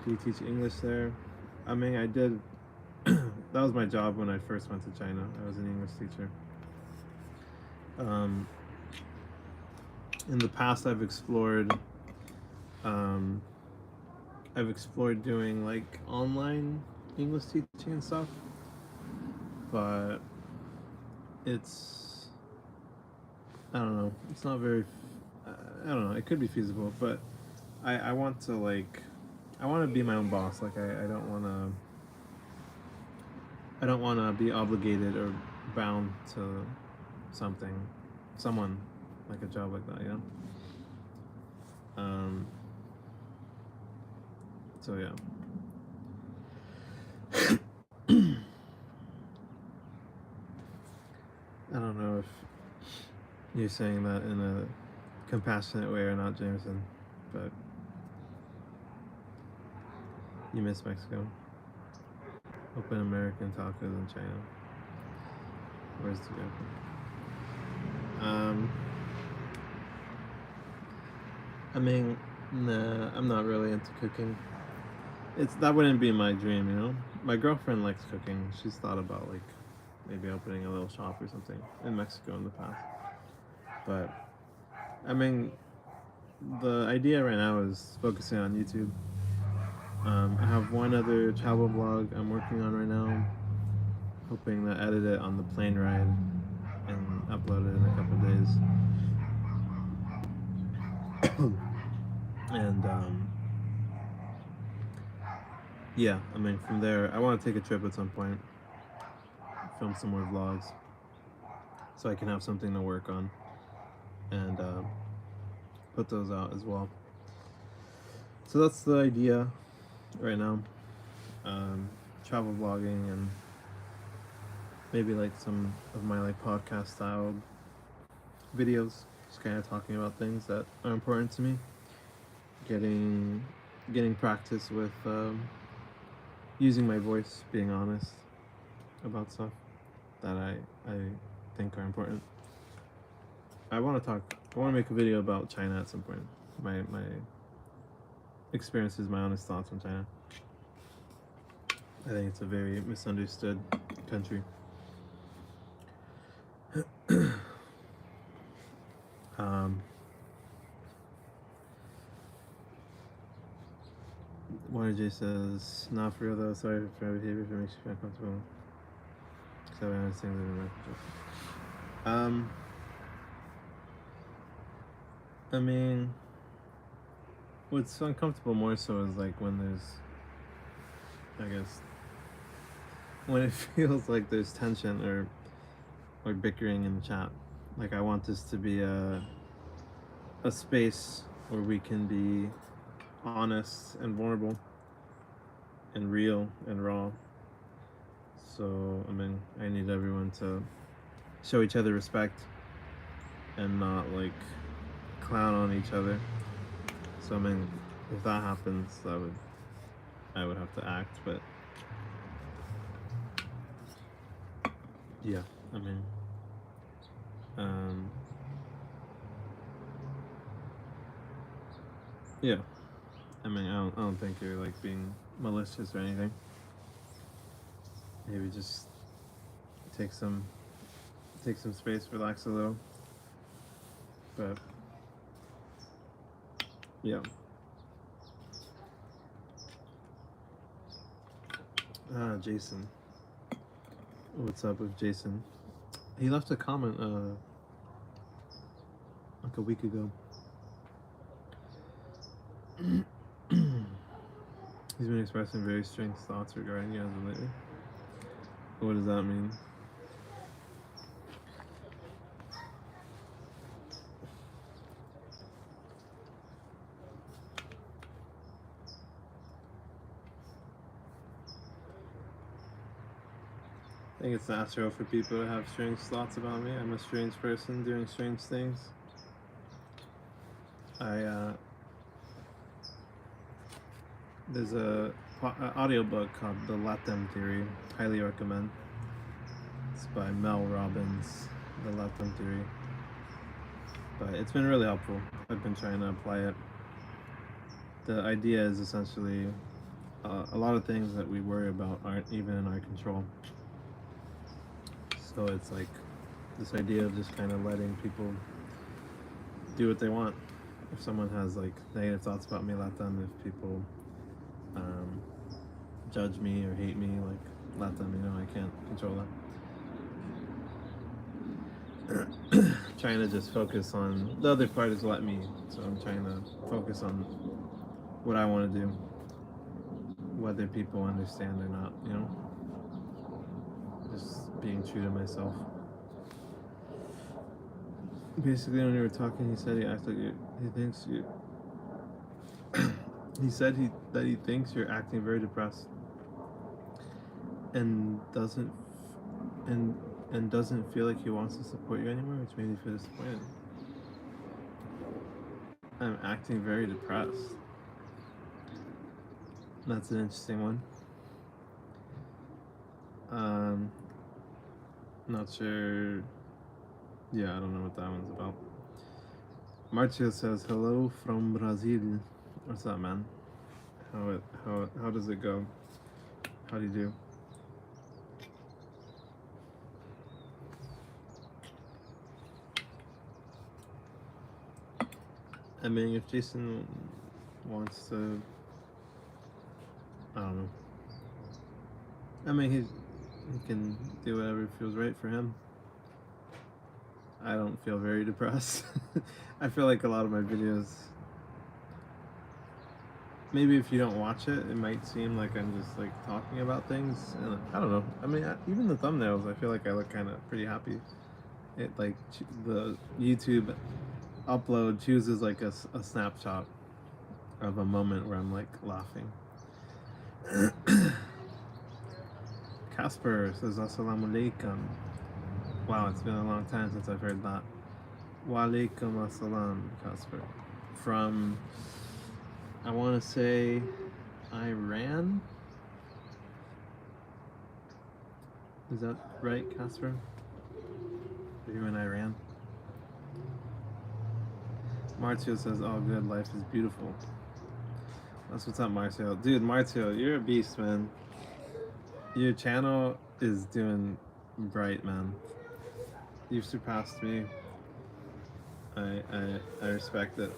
Do you teach English there? I mean, I did. That was my job when I first went to China. I was an English teacher. Um, in the past, um, I've explored doing like online English teaching and stuff, but it's I don't know. It's not very. I don't know. It could be feasible, but I want to like I want to be my own boss. Like I don't want to. I don't want to be obligated or bound to something, someone, like a job like that. You know. So yeah. I don't know if you're saying that in a compassionate way or not, Jameson, but you miss Mexico. Open American tacos in China. Where's the go? I mean, nah, I'm not really into cooking. That wouldn't be my dream, you know. My girlfriend likes cooking. She's thought about like maybe opening a little shop or something in Mexico in the past. But I mean, the idea right now is focusing on YouTube. I have one other travel vlog I'm working on right now, hoping to edit it on the plane ride and upload it in a couple days. And yeah, I mean, from there, I want to take a trip at some point, film some more vlogs, so I can have something to work on, and put those out as well. So that's the idea right now. Travel vlogging and maybe like some of my like podcast style videos, just kind of talking about things that are important to me. Getting practice with using my voice, being honest about stuff that I think are important. I want to make a video about China at some point. My experiences, my honest thoughts on China. I think it's a very misunderstood country. Water J says, not for real though, sorry for my behavior if it makes you feel uncomfortable. Because I understand that in my I mean, what's uncomfortable more so is like when there's, I guess, when it feels like there's tension or bickering in the chat. Like I want this to be a space where we can be honest and vulnerable and real and raw. So I mean, I need everyone to show each other respect and not like clown on each other. So I mean, if that happens, I would have to act, but yeah, I mean, yeah, I mean, I don't think you're like being malicious or anything. Maybe just take some space, relax a little. But yeah. Jason. What's up with Jason? He left a comment like a week ago. He's been expressing very strange thoughts regarding you as of lately. What does that mean? I think it's natural for people to have strange thoughts about me. I'm a strange person doing strange things. There's a audiobook called The Let Them Theory. Highly recommend. It's by Mel Robbins, The Let Them Theory. But it's been really helpful. I've been trying to apply it. The idea is essentially a lot of things that we worry about aren't even in our control. So it's like this idea of just kind of letting people do what they want. If someone has like negative thoughts about me, let them. If people um, judge me or hate me, like let them. You know, I can't control that. Trying to just focus on the other part is let me. So I'm trying to focus on what I want to do, whether people understand or not. You know, just being true to myself. Basically, when we were talking, he said he acts like he thinks you. He said that he thinks you're acting very depressed, and doesn't and and doesn't feel like he wants to support you anymore, which made me feel disappointed. I'm acting very depressed. That's an interesting one. Um, not sure. Yeah, I don't know what that one's about. Marcio says hello from Brazil. What's up, man? How does it go? How do you do? I mean, if Jason wants to, I don't know. I mean, he can do whatever feels right for him. I don't feel very depressed. I feel like a lot of my videos, maybe if you don't watch it, it might seem like I'm just like talking about things. And I don't know. I mean, even the thumbnails, I feel like I look kind of pretty happy. It like the YouTube upload chooses like a snapshot of a moment where I'm like laughing. Casper says assalamu alaikum. Wow, it's been a long time since I've heard that. Wa alaikum assalam, Casper. From, I want to say, Iran? Is that right, Casper? Are you in Iran? Marcio says, all good, life is beautiful. That's what's up, Marcio. Dude, Marcio, you're a beast, man. Your channel is doing bright, man. You've surpassed me. I respect it.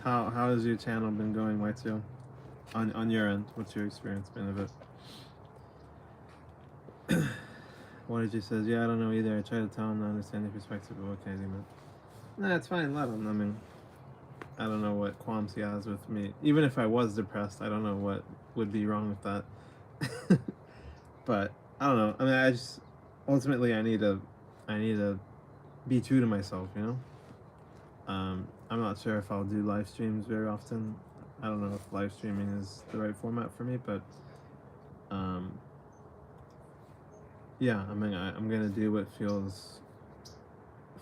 How has your channel been going, Marcio? On your end, what's your experience been of it? What says, yeah, I don't know either. I try to tell him to understand your perspective, but what can I do, man? Nah, it's fine, let him. I mean, I don't know what qualms he has with me. Even if I was depressed, I don't know what would be wrong with that. But I don't know. I mean, I just ultimately I need to be true to myself, you know. I'm not sure if I'll do live streams very often. I don't know if live streaming is the right format for me, but yeah, I mean, I'm gonna do what feels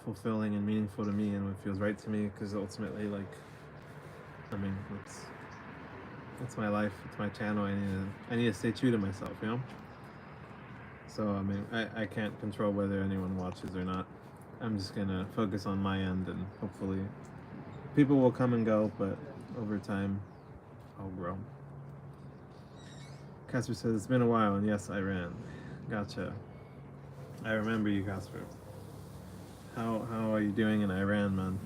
fulfilling and meaningful to me and what feels right to me, because ultimately, like, I mean, it's my life, it's my channel. I need to stay true to myself, you know. So I mean, I can't control whether anyone watches or not. I'm just gonna focus on my end, and hopefully people will come and go, but over time I'll grow. Casper says, it's been a while, and yes, I ran. Gotcha. I remember you, Casper. How are you doing in Iran, man?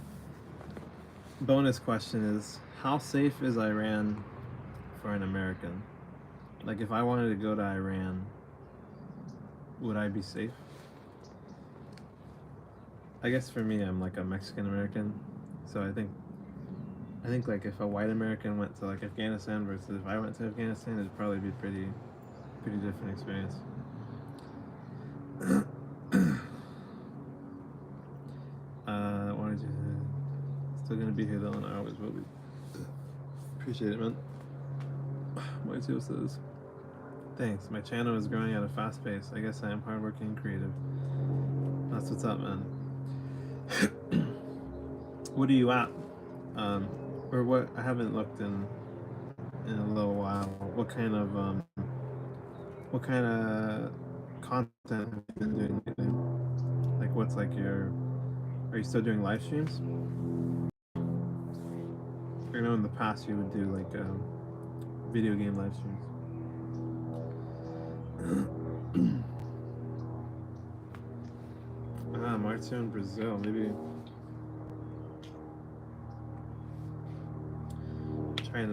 Bonus question is, how safe is Iran for an American? Like, if I wanted to go to Iran, would I be safe? I guess for me, I'm like a Mexican American, so I think like if a white American went to like Afghanistan versus if I went to Afghanistan, it'd probably be pretty different experience. Wanted you still gonna be here though, and I always will be. Appreciate it, man. Moitio says, thanks. My channel is growing at a fast pace. I guess I am hardworking and creative. That's what's up, man. What are you at? Or what? I haven't looked in a little while. What kind of content have you been doing lately? Like, what's like your? Are you still doing live streams? I know in the past you would do like video game live streams. Marcio in Brazil, maybe trying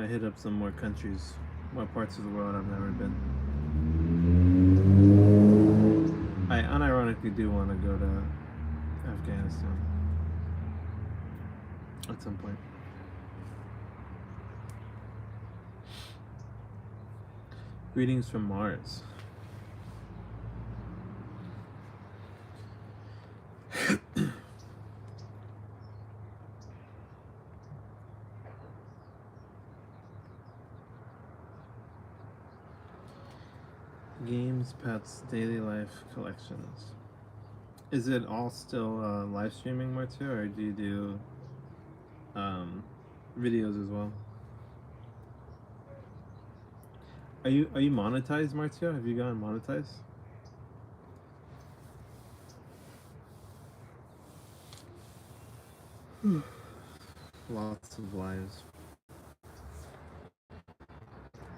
to hit up some more countries, more parts of the world I've never been. I unironically do want to go to Afghanistan at some point. Greetings from Mars. Games, pets, daily life collections. Is it all still live streaming, Martio, or do you do videos as well? Are you monetized, Martio? Have you gotten monetized? Lots of lives.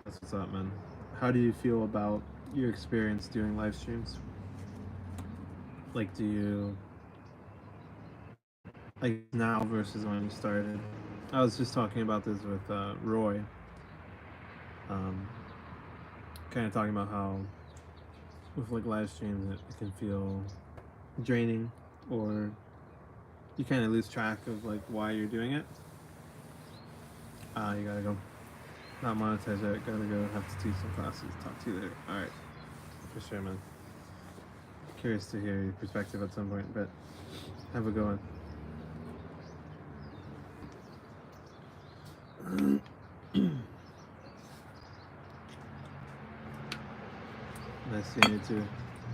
That's what's up, man. How do you feel about your experience doing live streams? Like, do you like now versus when you started? I was just talking about this with Roy. Kind of talking about how with like live streams it can feel draining, or you kind of lose track of like why you're doing it. You gotta go. Not monetize it. Gotta go. Have to teach some classes. Talk to you later. All right, for sure, man. Curious to hear your perspective at some point, but have a good one. Nice seeing you too.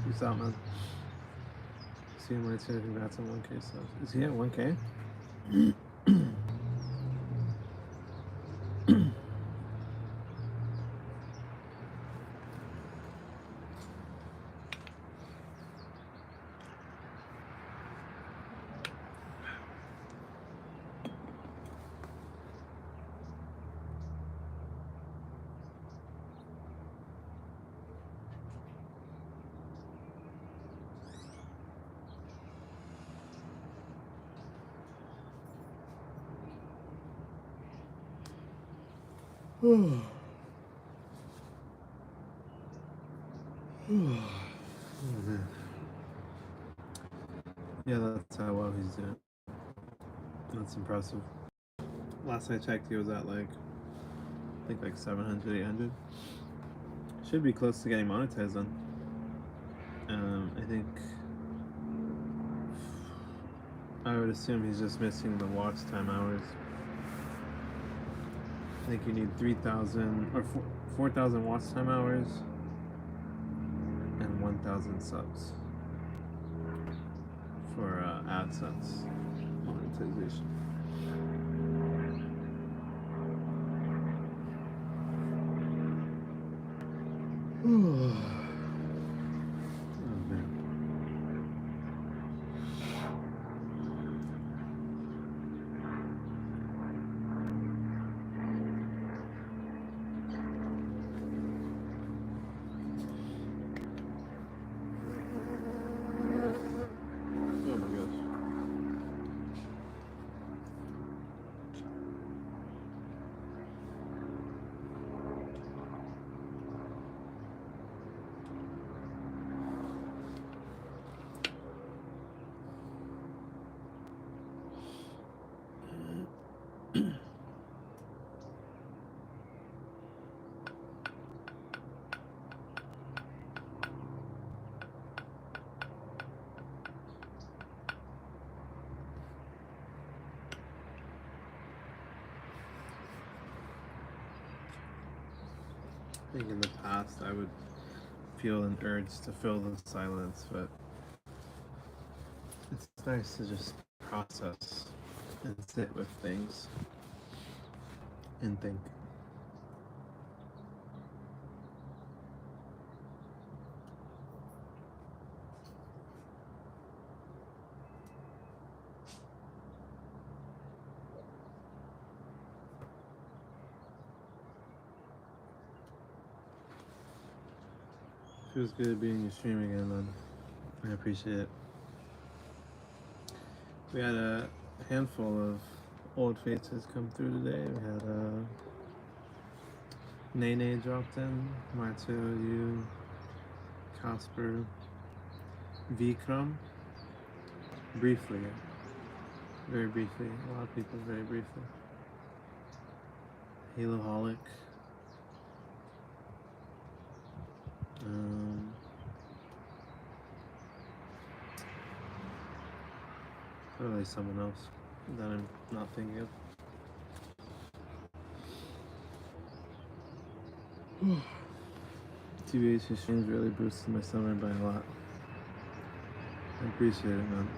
Peace out, man. See you later. Congrats on 1K subs. Is he at 1K? Oh man. Yeah, that's how well he's doing. That's impressive. Last I checked, he was at like, I think like 700, 800. Should be close to getting monetized then. I think I would assume he's just missing the watch time hours. I think you need 3,000 or 4,000 watch time hours and 1,000 subs for AdSense monetization. I think in the past I would feel an urge to fill the silence, but it's nice to just process and sit with things and think. Feels good being in your stream again, man. I appreciate it. We had a handful of old faces come through today. We had Nene dropped in, Marcel, you, Casper, Vikram, briefly, very briefly, a lot of people very briefly. Haloholic. Probably someone else that I'm not thinking of. TBH exchange really boosted my summer by a lot. I appreciate it, man.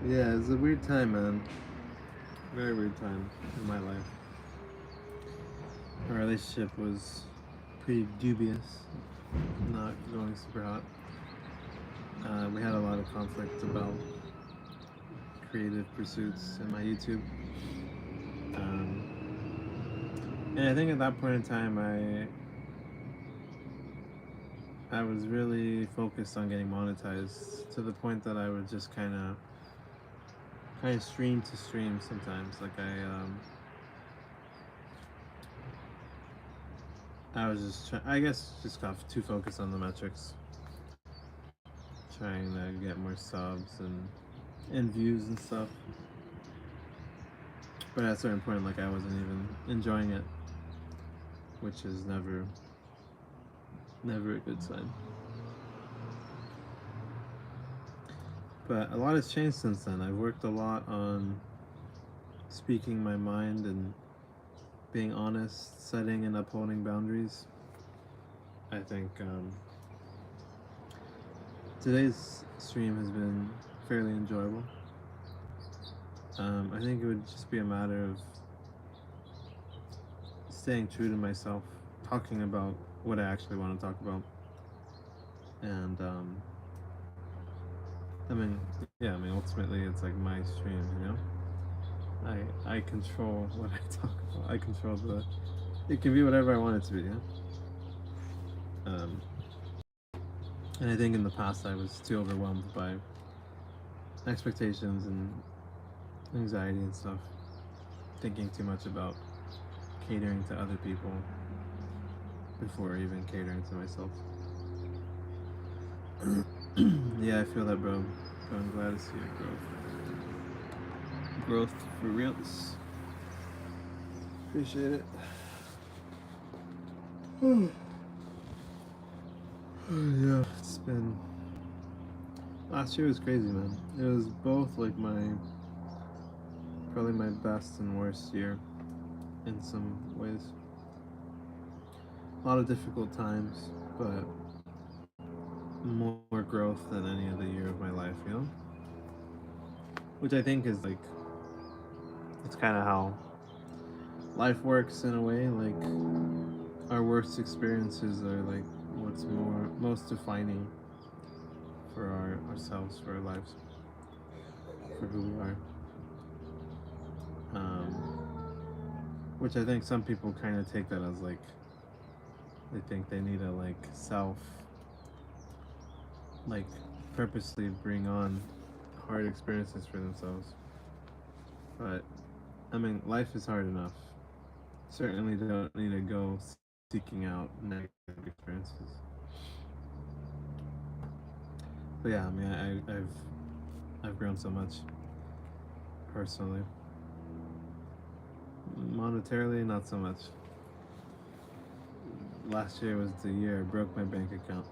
Yeah, it's a weird time, man. Very weird time in my life. Our relationship was pretty dubious, not going super hot. We had a lot of conflict about creative pursuits in my YouTube. And I think at that point in time, I was really focused on getting monetized to the point that I would just kind of stream to stream sometimes. Like I was just I guess just got too focused on the metrics, trying to get more subs and views and stuff. But at a certain point, like I wasn't even enjoying it, which is never a good sign. But a lot has changed since then. I've worked a lot on speaking my mind and being honest, setting and upholding boundaries. I think today's stream has been fairly enjoyable. I think it would just be a matter of staying true to myself, talking about what I actually want to talk about. And ultimately it's like my stream, you know? I control what I talk about. I control it can be whatever I want it to be, yeah? And I think in the past I was too overwhelmed by expectations and anxiety and stuff, thinking too much about catering to other people before even catering to myself. Yeah, I feel that, bro. I'm glad to see your growth. Growth for reals. Appreciate it. Yeah, it's been... Last year was crazy, man. It was both like probably my best and worst year in some ways. A lot of difficult times, but more growth than any other year of my life, you know? Which I think is like, it's kind of how life works in a way. Like, our worst experiences are like what's most defining for ourselves, for our lives, for who we are. Which I think some people kind of take that as like, they think they need to like purposely bring on hard experiences for themselves. But I mean, life is hard enough. Certainly don't need to go seeking out negative experiences. But yeah, I mean, I've grown so much personally. Monetarily, not so much. Last year was the year I broke my bank account.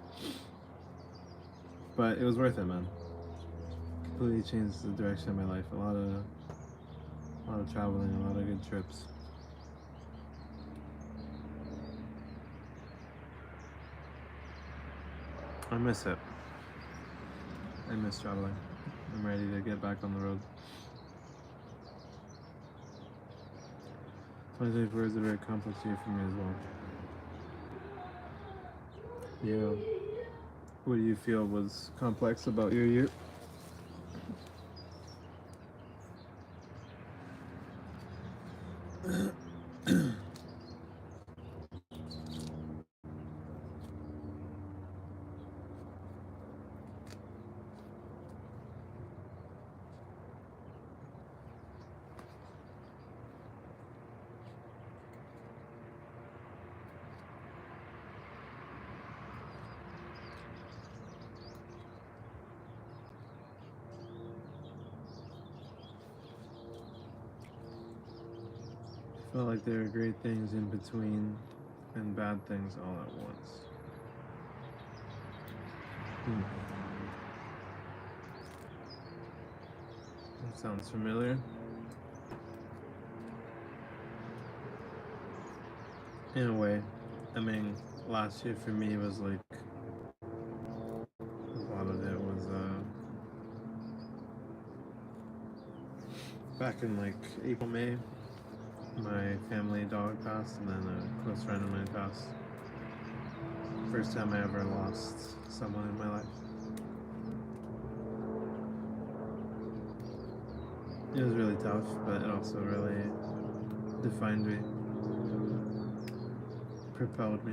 But it was worth it, man. Completely changed the direction of my life. A lot of traveling, a lot of good trips. I miss it. I miss traveling. I'm ready to get back on the road. 2024 is a very complex year for me as well. Yeah. What do you feel was complex about your year? felt like there were great things in between and bad things all at once. That sounds familiar. In a way. I mean, last year for me was like, a lot of it was back in like April, May. My family dog passed, and then a close friend of mine passed. First time I ever lost someone in my life. It was really tough, but it also really defined me, propelled me.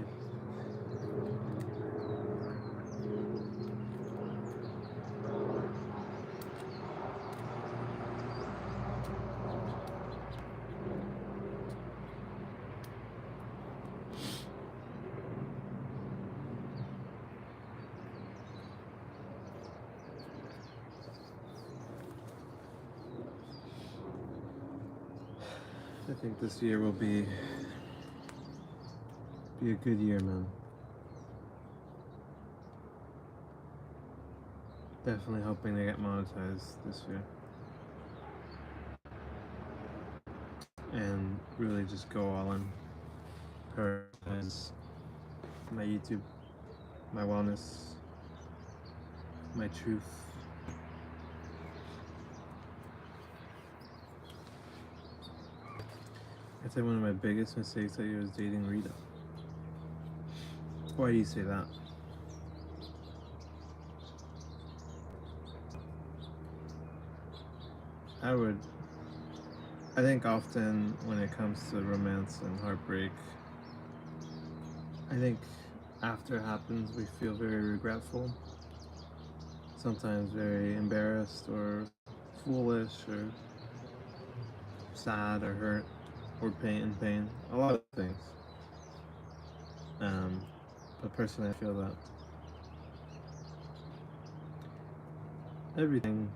I think this year will be a good year, man. Definitely hoping to get monetized this year. And really just go all in. Prioritize my YouTube, my wellness, my truth. I'd say one of my biggest mistakes that year was dating Rita. Why do you say that? I think often when it comes to romance and heartbreak, I think after it happens we feel very regretful, sometimes very embarrassed or foolish or sad or hurt or pain, a lot of things. But personally I feel that everything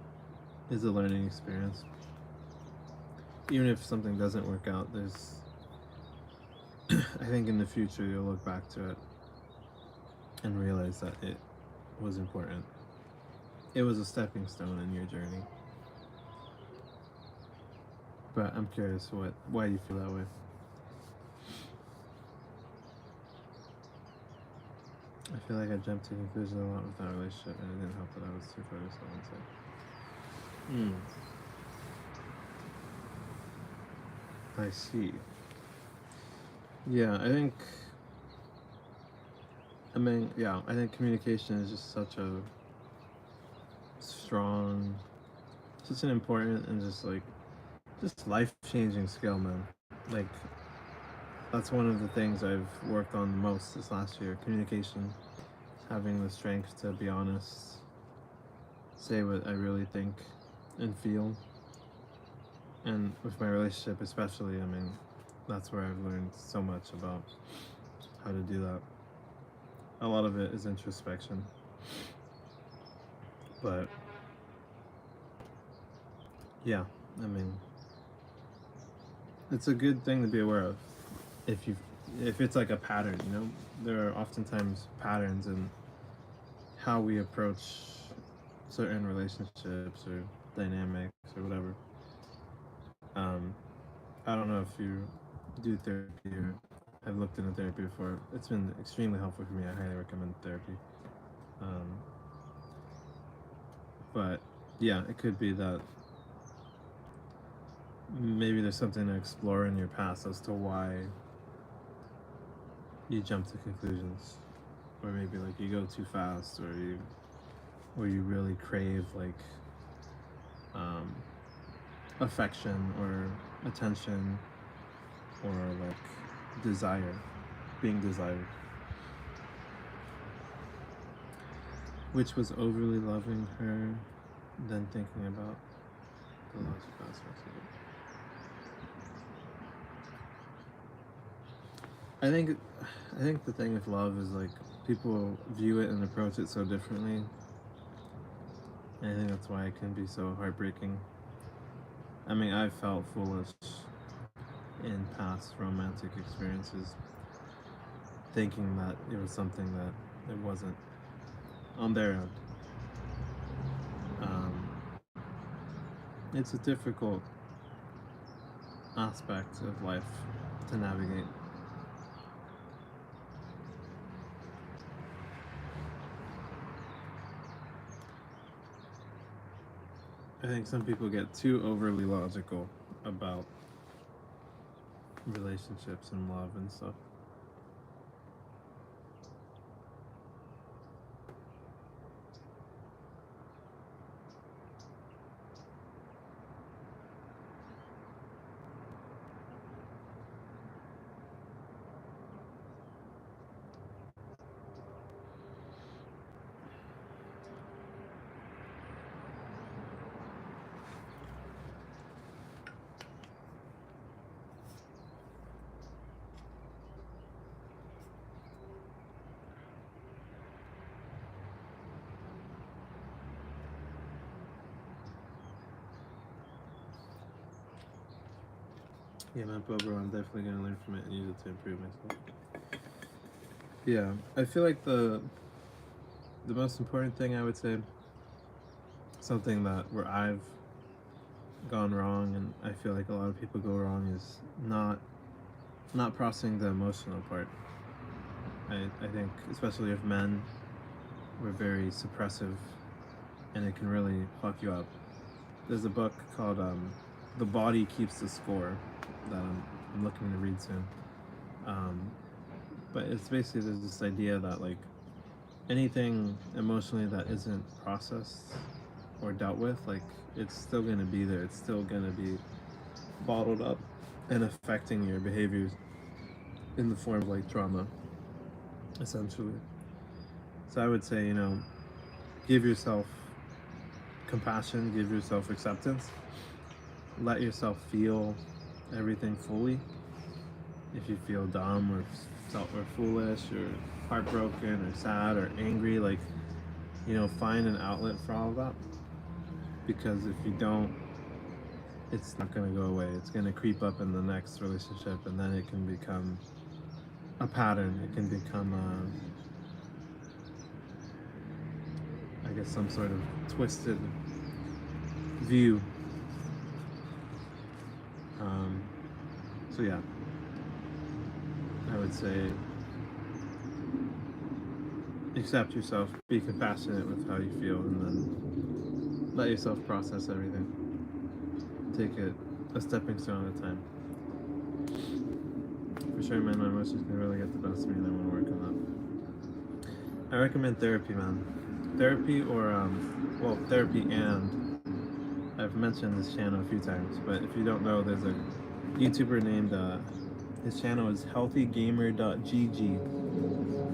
is a learning experience. Even if something doesn't work out, there's I think in the future you'll look back to it and realize that it was important. It was a stepping stone in your journey. But I'm curious, why do you feel that way? I feel like I jumped to conclusions a lot with that relationship, and it didn't help that I was too focused on one side. I see. Yeah, I think communication is just such an important and just life-changing skill, man. Like, that's one of the things I've worked on the most this last year. Communication, having the strength to be honest, say what I really think and feel. And with my relationship especially, I mean, that's where I've learned so much about how to do that. A lot of it is introspection. But yeah, I mean, it's a good thing to be aware of. If it's like a pattern, there are oftentimes patterns in how we approach certain relationships or dynamics or whatever. I don't know if you do therapy or have looked into therapy before. It's been extremely helpful for me. I highly recommend therapy. But yeah, it could be that maybe there's something to explore in your past as to why you jump to conclusions, or maybe like you go too fast, or you really crave like affection or attention or like being desired, which was overly loving her, then thinking about the logic aspects of it. I think the thing with love is like people view it and approach it so differently. And I think that's why it can be so heartbreaking. I mean, I've felt foolish in past romantic experiences, thinking that it was something that it wasn't on their end. Um, it's a difficult aspect of life to navigate. I think some people get too overly logical about relationships and love and stuff. Yeah, man, bro, I'm definitely gonna learn from it and use it to improve myself. Yeah, I feel like the most important thing I would say, something that where I've gone wrong, and I feel like a lot of people go wrong, is not processing the emotional part. I think especially if men, we're very suppressive, and it can really fuck you up. There's a book called "The Body Keeps the Score" that I'm looking to read soon. Um, but it's basically there's this idea that like anything emotionally that isn't processed or dealt with, like it's still gonna be there. It's still gonna be bottled up and affecting your behaviors in the form of like trauma, essentially. So I would say, give yourself compassion, give yourself acceptance, let yourself feel everything fully. If you feel dumb or foolish or heartbroken or sad or angry, like find an outlet for all of that. Because if you don't, it's not gonna go away. It's gonna creep up in the next relationship, and then it can become a pattern. It can become I guess some sort of twisted view. Um, so yeah, I would say accept yourself, be compassionate with how you feel, and then let yourself process everything. Take it a stepping stone at a time. For sure, man, my emotions can really get the best of me, and I want to work on that. I recommend therapy, man. Therapy or, therapy, and I've mentioned this channel a few times, but if you don't know, there's a YouTuber named, his channel is healthygamer.gg.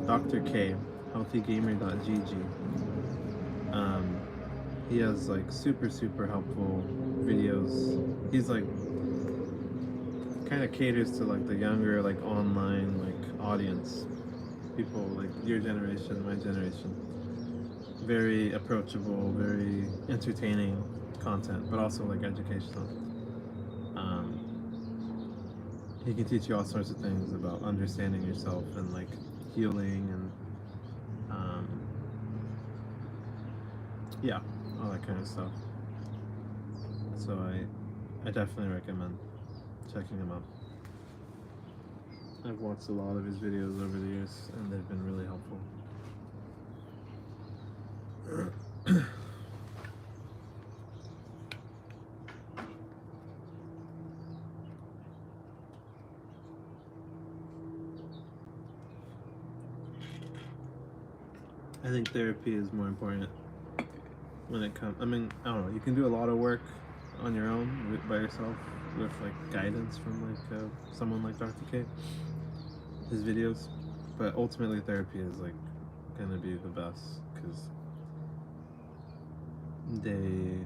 Dr. K, healthygamer.gg. Um, he has like super helpful videos. He's like kind of caters to like the younger like online like audience, people like your generation, my generation. Very approachable, very entertaining content, but also like educational. Um, he can teach you all sorts of things about understanding yourself and like healing and yeah, all that kind of stuff. So I definitely recommend checking him out. I've watched a lot of his videos over the years, and they've been really helpful. I think therapy is more important when it comes. I mean, I don't know. You can do a lot of work on your own by yourself with like guidance from like someone like Dr. K. His videos, but ultimately therapy is like gonna be the best because they,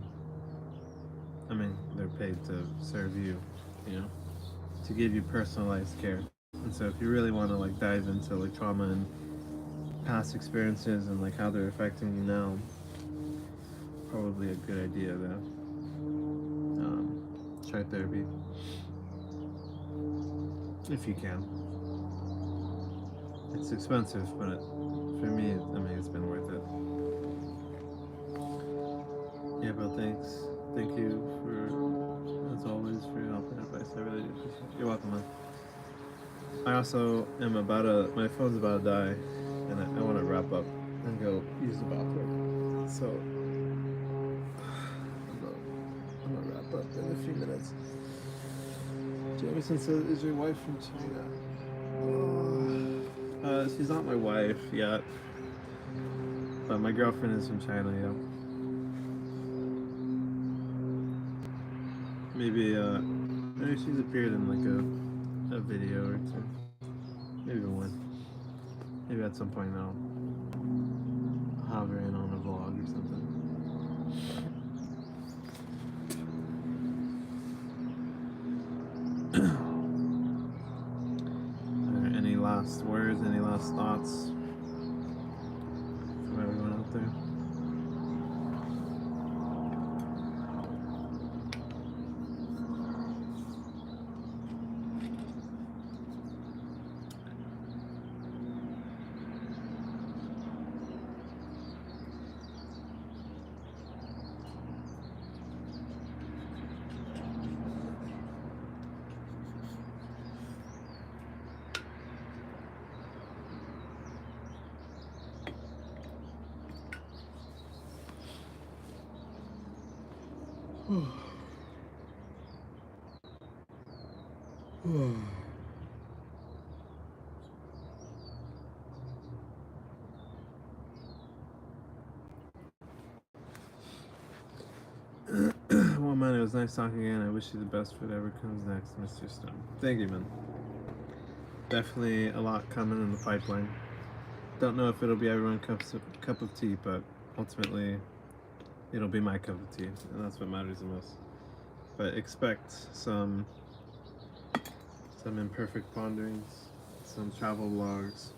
I mean, they're paid to serve you, you know, to give you personalized care. And so if you really want to like dive into like trauma and past experiences and like how they're affecting you now, probably a good idea to try therapy. if you can. It's expensive, but for me, I mean, it's been worth it. Yeah, but thanks. Thank you as always, for your help and advice. I really do appreciate it. You're welcome, man. I also am my phone's about to die, and I want to wrap up and go use the bathroom. So, I'm gonna wrap up in a few minutes. Jameson says, is your wife from China? She's not my wife yet, but my girlfriend is from China, yeah. Maybe she's appeared in like a video or two. Maybe one. Maybe at some point I'll have her in on a vlog or something. Any last words, any last thoughts from everyone out there? Well, man, it was nice talking again. I wish you the best for whatever comes next, Mr. Stone. Thank you, man. Definitely a lot coming in the pipeline. Don't know if it'll be everyone's cup of tea, but ultimately it'll be my cup of tea, and that's what matters the most. But expect some imperfect ponderings, some travel vlogs,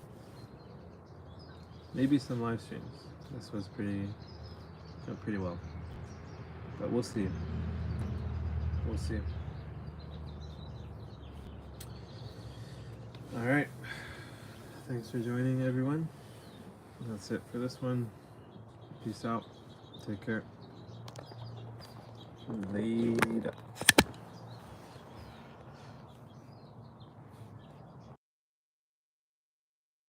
maybe some live streams. This was pretty well, but we'll see. We'll see. All right. Thanks for joining, everyone. That's it for this one. Peace out. Take care. Later.